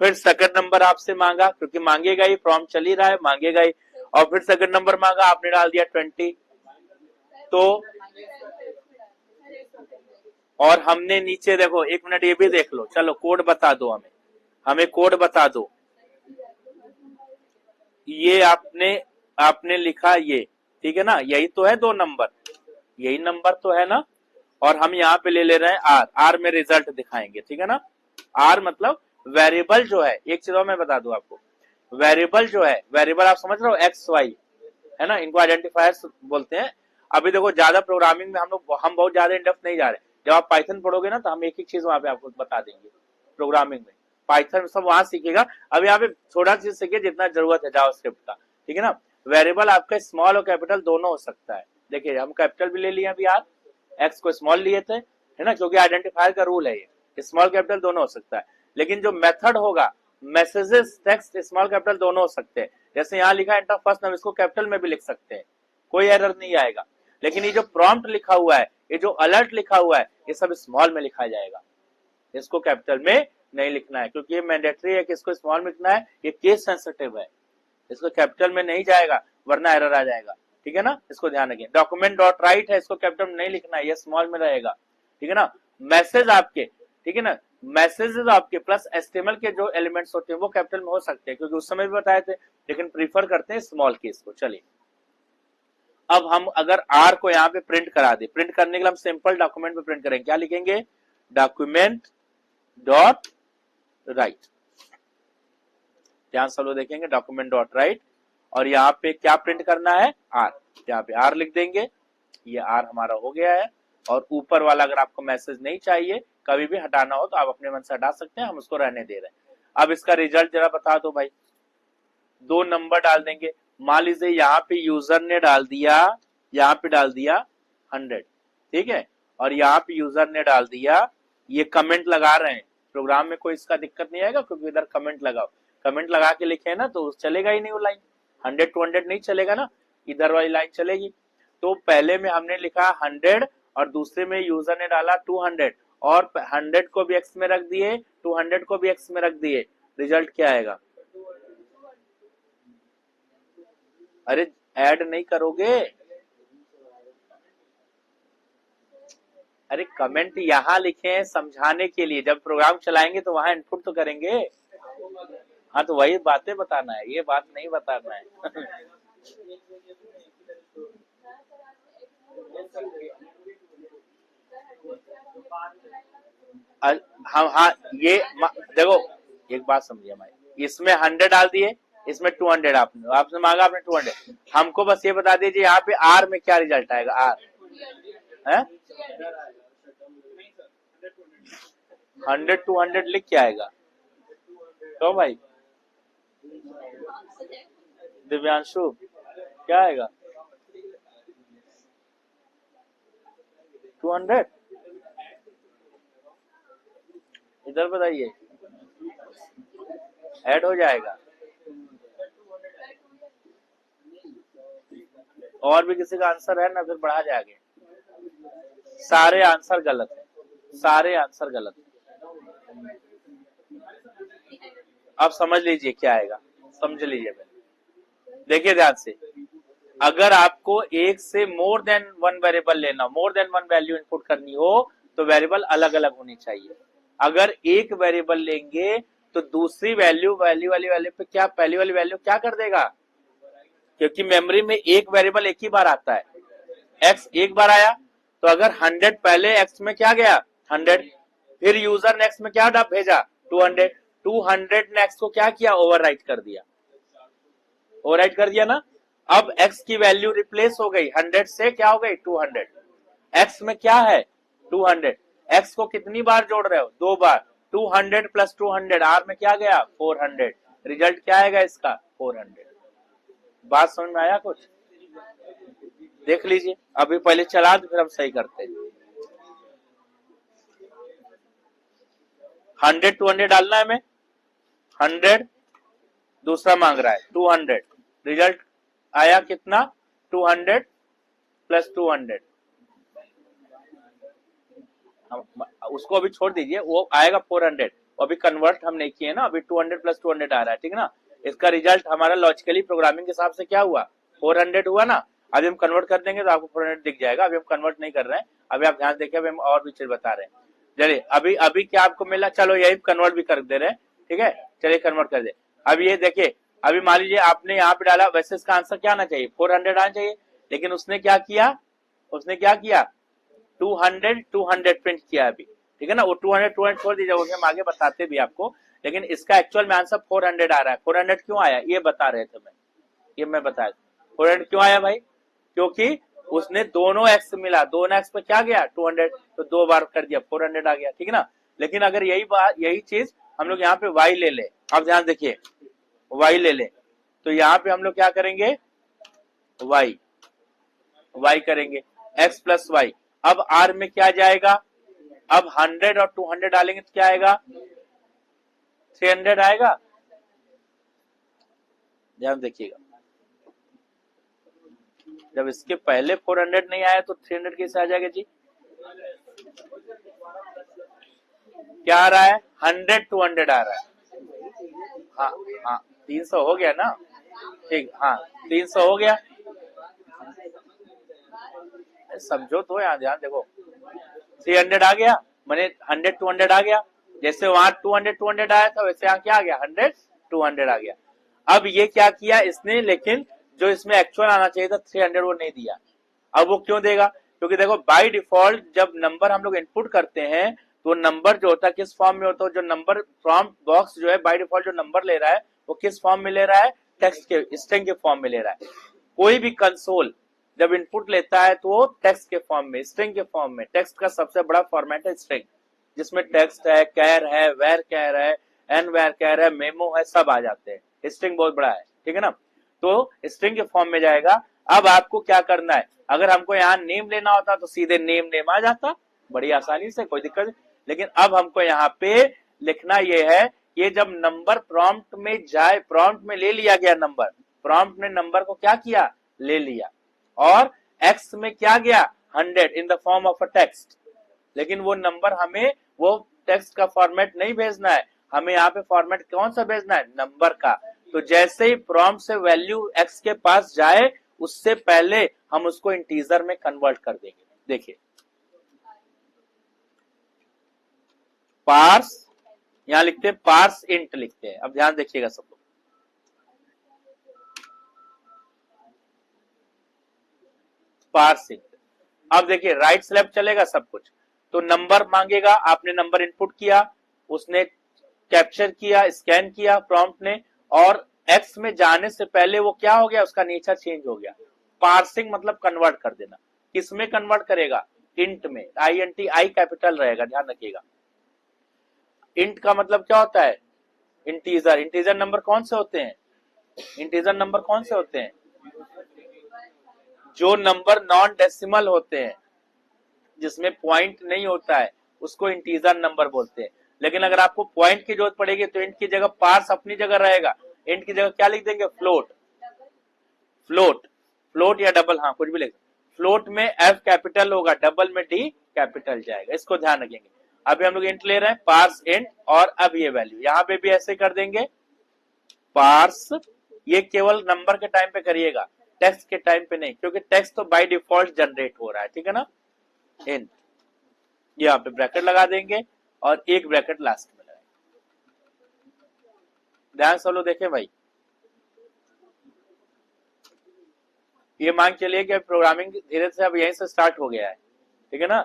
फिर सेकंड नंबर आपसे मांगा, क्योंकि मांगेगा ही, प्रॉम्प्ट चल ही रहा है, मांगेगा ही, और फिर सेकंड नंबर मांगा, आपने डाल दिया 20, तो और हमने नीचे देखो, 1 मिनट ये भी देख लो, चलो कोड बता दो, हमें कोड बता दो। ये आपने लिखा ये, ठीक है ना, यही तो है 2 नंबर, यही नंबर तो है ना, और हम यहाँ पे ले ले रहे हैं आर, आर में रिजल्ट दिखाएंगे, ठीक है ना। आर मतलब वेरिएबल जो है, एक चीज और मैं बता दूं आपको, वेरिएबल जो है, वेरिएबल आप समझ रहे हो, एक्स वाई, है ना, इनको आइडेंटिफायर्स बोलते हैं। अभी देखो ज्यादा प्रोग्रामिंग में हम बहुत ज्यादा इनडेप्थ नहीं जा रहे। जब आप पाइथन पढ़ोगे ना तो हम एक एक चीज वहां पे आपको बता देंगे। प्रोग्रामिंग में पाइथन सब वहां सीखेगा। अब यहाँ पे थोड़ा चीज सीखिए जितना जरूरत है जावास्क्रिप्ट का, ठीक है ना। वेरिएबल आपका स्मॉल और कैपिटल दोनों हो सकता है। देखिए हम कैपिटल भी ले लिए अभी यार, एक्स को स्मॉल लिए थे, है ना, क्योंकि आइडेंटिफायर का रूल है ये, स्मॉल कैपिटल दोनों हो सकता है। लेकिन जो मेथड होगा, मैसेजेस टेक्स्ट स्मॉल कैपिटल दोनों हो सकते हैं। जैसे यहाँ लिखा है एंटर फर्स्ट नाम, इसको कैपिटल में भी लिख सकते हैं, कोई एरर नहीं आएगा। लेकिन ये जो प्रॉम्प्ट लिखा हुआ है, ये जो अलर्ट लिखा हुआ है, ये सब स्मॉल में लिखा जाएगा, इसको कैपिटल में नहीं लिखना है, क्योंकि ये मैंडेटरी है कि इसको स्मॉल में लिखना है, ये केस सेंसिटिव है, इसको कैपिटल में नहीं जाएगा वरना एरर आ जाएगा, ठीक है ना, इसको ध्यान रखिए। डॉक्यूमेंट डॉट राइट है, इसको कैपिटल में नहीं लिखना है, ये स्मॉल में रहेगा, ठीक है ना। मैसेज आपके, ठीक है ना, मैसेजेस आपके प्लस एचटीएमएल के जो एलिमेंट्स होते हैं वो कैपिटल में हो सकते हैं, क्योंकि उस समय भी बताए थे, लेकिन प्रीफर करते हैं स्मॉल केस को। चलिए अब हम अगर आर को यहाँ पे प्रिंट करा दे, प्रिंट करने के लिए हम सिंपल डॉक्यूमेंट पे प्रिंट करेंगे, क्या लिखेंगे, डॉक्यूमेंट डॉट राइट, ध्यान सब लोग देखेंगे, डॉक्यूमेंट डॉट राइट, और यहाँ पे क्या प्रिंट करना है, आर, यहाँ पे आर लिख देंगे, ये आर हमारा हो गया है। और ऊपर वाला अगर आपको मैसेज नहीं चाहिए, कभी भी हटाना हो तो आप अपने मन से हटा सकते हैं, हम उसको रहने दे रहे हैं। अब इसका रिजल्ट जरा बता दो भाई, 2 नंबर डाल देंगे। मान लीजिए यहाँ पे यूजर ने डाल दिया, यहाँ पे डाल दिया 100, ठीक है, और यहाँ पे यूजर ने डाल दिया, ये कमेंट लगा रहे हैं, प्रोग्राम में कोई इसका दिक्कत नहीं आएगा, क्योंकि इधर कमेंट लगाओ, कमेंट लगा के लिखे ना तो चलेगा ही नहीं वो लाइन, 100 to 100 नहीं चलेगा ना, इधर वाली लाइन चलेगी। तो पहले में हमने लिखा 100 और दूसरे में यूजर ने डाला 200, और 100 को भी एक्स में रख दिए, 200 को भी एक्स में रख दिए, रिजल्ट क्या आएगा, अरे ऐड नहीं करोगे, अरे कमेंट यहाँ लिखे हैं समझाने के लिए, जब प्रोग्राम चलाएंगे तो वहां इनपुट तो करेंगे। हाँ तो वही बातें बताना है, ये बात नहीं बताना है। हम हाँ ये देखो एक बात समझिए भाई, इसमें 100 डाल दिए, इसमें 200 आपने मांगा, आपने 200, हमको बस ये बता दीजिए यहाँ पे आर में क्या रिजल्ट आएगा, आर है 100 200 लिख के आएगा, तो भाई दिव्यांशु क्या आएगा 200, इधर बताइए, ऐड हो जाएगा। और भी किसी का आंसर है ना, फिर बढ़ा जाएंगे। सारे आंसर गलत है, सारे आंसर गलत है। अब समझ लीजिए क्या आएगा, समझ लीजिए पहले, देखिए ध्यान से, अगर आपको एक से मोर देन वन वेरिएबल लेना, more than one value input करनी हो तो वेरिएबल अलग अलग होनी चाहिए। अगर एक वेरिएबल लेंगे तो दूसरी वैल्यू वाली वैल्यू पे क्या, पहली वाली वैल्यू क्या कर देगा, क्योंकि मेमोरी में एक वेरिएबल एक ही बार आता है, एक्स एक बार आया, तो अगर 100 पहले एक्स में क्या गया 100, फिर यूजर ने एक्स में क्या भेजा 200, 200 ने एक्स को क्या किया, ओवरराइट कर दिया, ओवरराइट कर दिया ना। अब x की वैल्यू रिप्लेस हो गई 100 से, क्या हो गई 200, x में क्या है 200, x को कितनी बार जोड़ रहे हो, 2 बार, 200 प्लस 200, r में क्या गया 400, रिजल्ट क्या आएगा इसका 400। बात समझ में आया कुछ, देख लीजिए, अभी पहले चला तो फिर हम सही करते हैं। 100 200 डालना है हमें, 100 दूसरा मांग रहा है 200, रिजल्ट आया कितना 200 प्लस 200, उसको अभी छोड़ दीजिए, वो आएगा 400, अभी कन्वर्ट हम नहीं किए ना, अभी 200 प्लस 200 आ रहा है, ठीक है ना। इसका रिजल्ट हमारा लॉजिकली प्रोग्रामिंग के हिसाब से क्या हुआ 400 हुआ ना, अभी हम कन्वर्ट कर देंगे तो आपको 400 दिख जाएगा, अभी हम कन्वर्ट नहीं कर रहे हैं, अभी आप ध्यान देखिए, अभी हम और भी चीज बता रहे हैं। चलिए अभी अभी क्या आपको मिला, चलो यही कन्वर्ट भी कर दे रहे हैं, ठीक है, चलिए कन्वर्ट कर दे। अब ये देखिए, अभी मान लीजिए आपने यहाँ पे डाला, वैसे इसका आंसर क्या आना चाहिए 400 आना चाहिए, लेकिन उसने क्या किया, उसने क्या किया 200 प्रिंट किया अभी, ठीक है ना, वो 200 छोड़ दीजिए, वो हम आगे बताते भी आपको, लेकिन इसका एक्चुअल में आंसर 400 आ रहा है। 400 क्यों आया ये बता रहे थे मैं, ये मैं बताया 400 क्यों आया भाई, क्योंकि उसने दोनों एक्स मिला, दोनों एक्स पे क्या गया 200, तो 2 बार कर दिया 400 आ गया, ठीक है ना। लेकिन अगर यही बात, यही चीज हम लोग यहाँ पे वाई ले ले, अब ध्यान देखिए वाई ले ले, तो यहाँ पे हम लोग क्या करेंगे वाई, वाई करेंगे एक्स प्लस वाई। अब आर में क्या जाएगा, अब 100 और 200 डालेंगे तो क्या आएगा 300 आएगा, ध्यान देखिएगा। जब इसके पहले 400 नहीं आया तो 300 कैसे आ जाएगा जी, क्या आ रहा है 100 200 आ रहा है, हाँ हाँ 300 हो गया ना, ठीक, हाँ 300 हो गया, समझो तो यहाँ ध्यान देखो 300 आ गया, मैंने 100 200 आ गया, जैसे वहां 200 200 आया था वैसे यहाँ क्या आ गया 100 200 आ गया। अब ये क्या किया इसने, लेकिन जो इसमें एक्चुअल आना चाहिए था 300 वो नहीं दिया। अब वो क्यों देगा, क्योंकि देखो बाय डिफॉल्ट जब नंबर हम लोग इनपुट करते हैं तो नंबर जो होता है किस फॉर्म में होता है, जो नंबर प्रॉम्प्ट बॉक्स जो है बाय डिफॉल्ट जो नंबर ले रहा है वो किस फॉर्म में ले रहा है, टेक्स्ट के स्ट्रिंग के फॉर्म में ले रहा है। कोई भी कंसोल जब इनपुट लेता है तो वो टेक्स्ट के फॉर्म में, स्ट्रिंग के फॉर्म में, टेक्स्ट का सबसे बड़ा फॉर्मेट है स्ट्रिंग, जिसमें टेक्स्ट है, कैर है, वेर कैर है, एन वेर कैर है, मेमो है, सब आ जाते हैं। स्ट्रिंग बहुत बड़ा है, ठीक है ना, तो स्ट्रिंग के फॉर्म में जाएगा। अब आपको क्या करना है, अगर हमको यहाँ नेम लेना होता तो सीधे नेम नेम आ जाता बड़ी आसानी से, कोई दिक्कत नहीं। लेकिन अब हमको यहाँ पे लिखना ये है, ये जब नंबर प्रॉम्प्ट में जाए, प्रॉम्प्ट में ले लिया गया नंबर, प्रॉम्प्ट ने नंबर को क्या किया ले लिया, और एक्स में क्या गया 100 in the form of a text, लेकिन वो नंबर हमें वो टेक्स्ट का फॉर्मेट नहीं भेजना है, हमें यहाँ पे फॉर्मेट कौन सा भेजना है नंबर का। तो जैसे ही प्रॉम्प्ट से वैल्यू एक्स के पास जाए उससे पहले हम उसको इंटीजर में कन्वर्ट कर देंगे। देखिए पार्स, यहां लिखते हैं पार्स इंट लिखते हैं, अब ध्यान देखिएगा सब लोग, पार्स इंट। अब देखिए राइट स्लैब चलेगा सब कुछ, तो नंबर मांगेगा, आपने नंबर इनपुट किया, उसने कैप्चर किया, स्कैन किया प्रॉम्प्ट ने, और एक्स में जाने से पहले वो क्या हो गया उसका नेचर चेंज हो गया। पार्सिंग मतलब कन्वर्ट कर देना, किसमें कन्वर्ट करेगा इंट में, INT आई कैपिटल रहेगा, ध्यान रखिएगा। इंट का मतलब क्या होता है इंटीजर, इंटीजर नंबर कौन से होते हैं, इंटीजर नंबर कौन से होते हैं जो नंबर नॉन डेसिमल होते हैं, जिसमें पॉइंट नहीं होता है उसको इंटीजर नंबर बोलते हैं। लेकिन अगर आपको पॉइंट की जरूरत पड़ेगी तो इंट की जगह पार्स अपनी जगह रहेगा, इंट की जगह क्या लिख देंगे फ्लोट, फ्लोट, फ्लोट या डबल, हाँ कुछ भी लिख, फ्लोट में एफ कैपिटल होगा, डबल में डी कैपिटल जाएगा, इसको ध्यान रखेंगे। अभी हम लोग इंट ले रहे हैं पार्स इंट, और अब ये वैल्यू यहाँ पे भी ऐसे कर देंगे पार्स, ये केवल नंबर के टाइम पे करिएगा, टेक्स्ट के टाइम पे नहीं, क्योंकि टेक्स्ट तो बाय डिफॉल्ट जनरेट हो रहा है, ठीक है ना। इंट यहाँ पे ब्रैकेट लगा देंगे और एक ब्रैकेट लास्ट में लगाएंगे। ध्यान से लोग देखें भाई, ये मान चलिए कि प्रोग्रामिंग धीरे से अब यहीं से स्टार्ट हो गया है, ठीक है ना।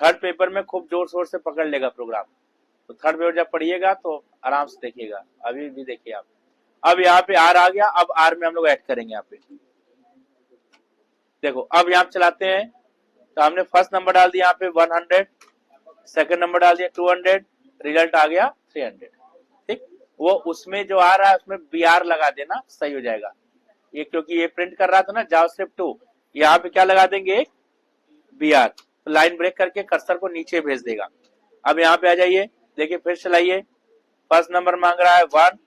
थर्ड पेपर में खूब जोर शोर से पकड़ लेगा प्रोग्राम, तो थर्ड पेपर जब पढ़िएगा तो आराम से देखिएगा, अभी भी देखिए आप। अब यहाँ पे आर आ गया, अब आर में हम लोग ऐड करेंगे यहाँ पे, देखो अब यहाँ चलाते हैं, तो हमने फर्स्ट नंबर डाल दिया यहाँ पे 100, सेकंड नंबर डाल दिया 200, रिजल्ट आ गया 300, ठीक। वो उसमें जो आ रहा है उसमें BR लगा देना, सही हो जाएगा ये, क्योंकि ये प्रिंट कर रहा था ना जावास्क्रिप्ट 2, यहाँ पे क्या लगा देंगे एक BR, तो लाइन ब्रेक करके कर्सर को नीचे भेज देगा। अब यहाँ पे आ जाइए, देखिए फिर चलाइए, फर्स्ट नंबर मांग रहा है 1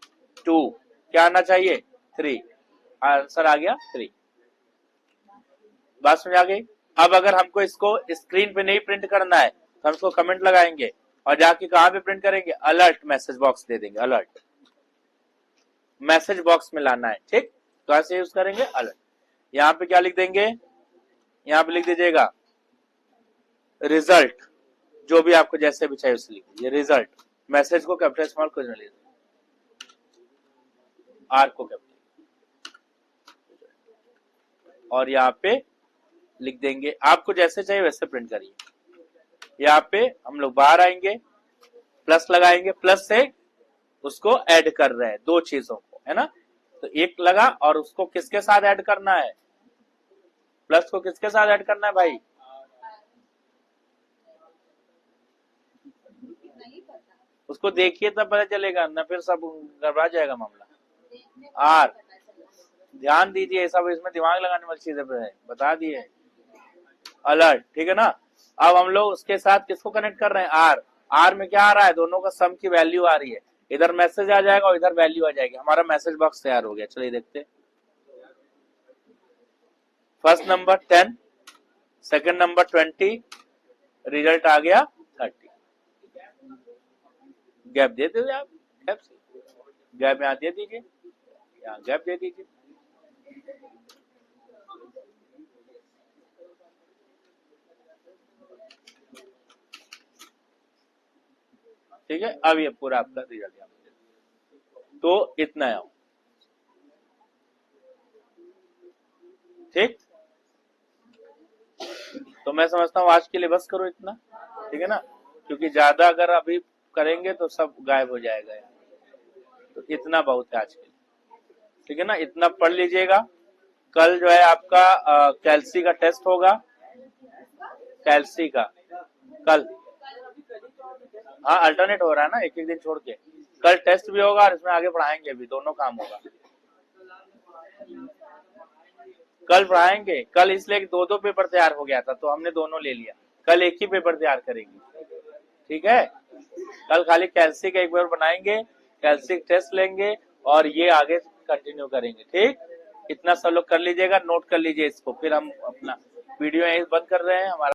2, क्या आना चाहिए 3, आंसर आ गया 3। बात समझ आ गई। अब अगर हमको इसको स्क्रीन पे नहीं प्रिंट करना है तो हम इसको कमेंट लगाएंगे और जाके कहां पे प्रिंट करेंगे, अलर्ट मैसेज बॉक्स दे देंगे, अलर्ट मैसेज बॉक्स में लाना है, ठीक। तो ऐसे यूज करेंगे अलर्ट। यहाँ पे क्या लिख देंगे, यहाँ पे लिख दीजिएगा रिजल्ट, जो भी आपको जैसे भी चाहिए उसे लिख दीजिए रिजल्ट, मैसेज को कैपिटल स्मॉल कुछ नहीं, आर को कैपिटल, और यहाँ पे लिख देंगे आपको जैसे चाहिए वैसे प्रिंट करिए। यहाँ पे हम लोग बाहर आएंगे, प्लस लगाएंगे, प्लस से उसको ऐड कर रहे हैं दो चीजों को, है ना। तो एक लगा और उसको किसके साथ ऐड करना है, प्लस को किसके साथ ऐड करना है भाई? उसको देखिए तब पता चलेगा, न फिर सब गड़बड़ा जाएगा मामला। आर, ध्यान दीजिए, सब इसमें दिमाग लगाने वाली चीजें पे है, बता दिए। अलर्ट, ठीक है ना। अब हम लोग उसके साथ किसको कनेक्ट कर रहे हैं? आर। आर में क्या आ रहा है? दोनों का सम की वैल्यू आ रही है, इधर मैसेज आ जाएगा और इधर वैल्यू आ जाएगी। हमारा मैसेज बॉक्स तैयार हो गया, चलिए देखते हैं। First number 10, second number 20, result आ गया 30। गैप दे दीजिए आप, गैप यहाँ दे दीजिए, यहाँ गैप दे दीजिए। ठीक है, अब ये पूरा आपका रिजल्ट यहाँ पे, तो इतना है। ठीक, तो मैं समझता हूँ आज के लिए बस करो इतना, ठीक है ना, क्योंकि ज्यादा अगर अभी करेंगे तो सब गायब हो जाएगा। तो इतना बहुत है आज के लिए, ठीक है ना, इतना पढ़ लीजिएगा। कल जो है आपका कैल्सी का टेस्ट होगा, कैल्सी का कल, हाँ अल्टरनेट हो रहा है ना, एक एक दिन छोड़ के। कल टेस्ट भी होगा और इसमें आगे पढ़ाएंगे भी, दोनों काम होगा। कल पढ़ाएंगे, कल इसलिए दो दो पेपर तैयार हो गया था तो हमने दोनों ले लिया, कल एक ही पेपर तैयार करेंगे, ठीक है। कल खाली कैल्सी का एक बार बनाएंगे, कैल्सी टेस्ट लेंगे और ये आगे कंटिन्यू करेंगे। ठीक, इतना सब लोग कर लीजिएगा, नोट कर लीजिए इसको, फिर हम अपना वीडियो यहीं बंद कर रहे हैं। हमारा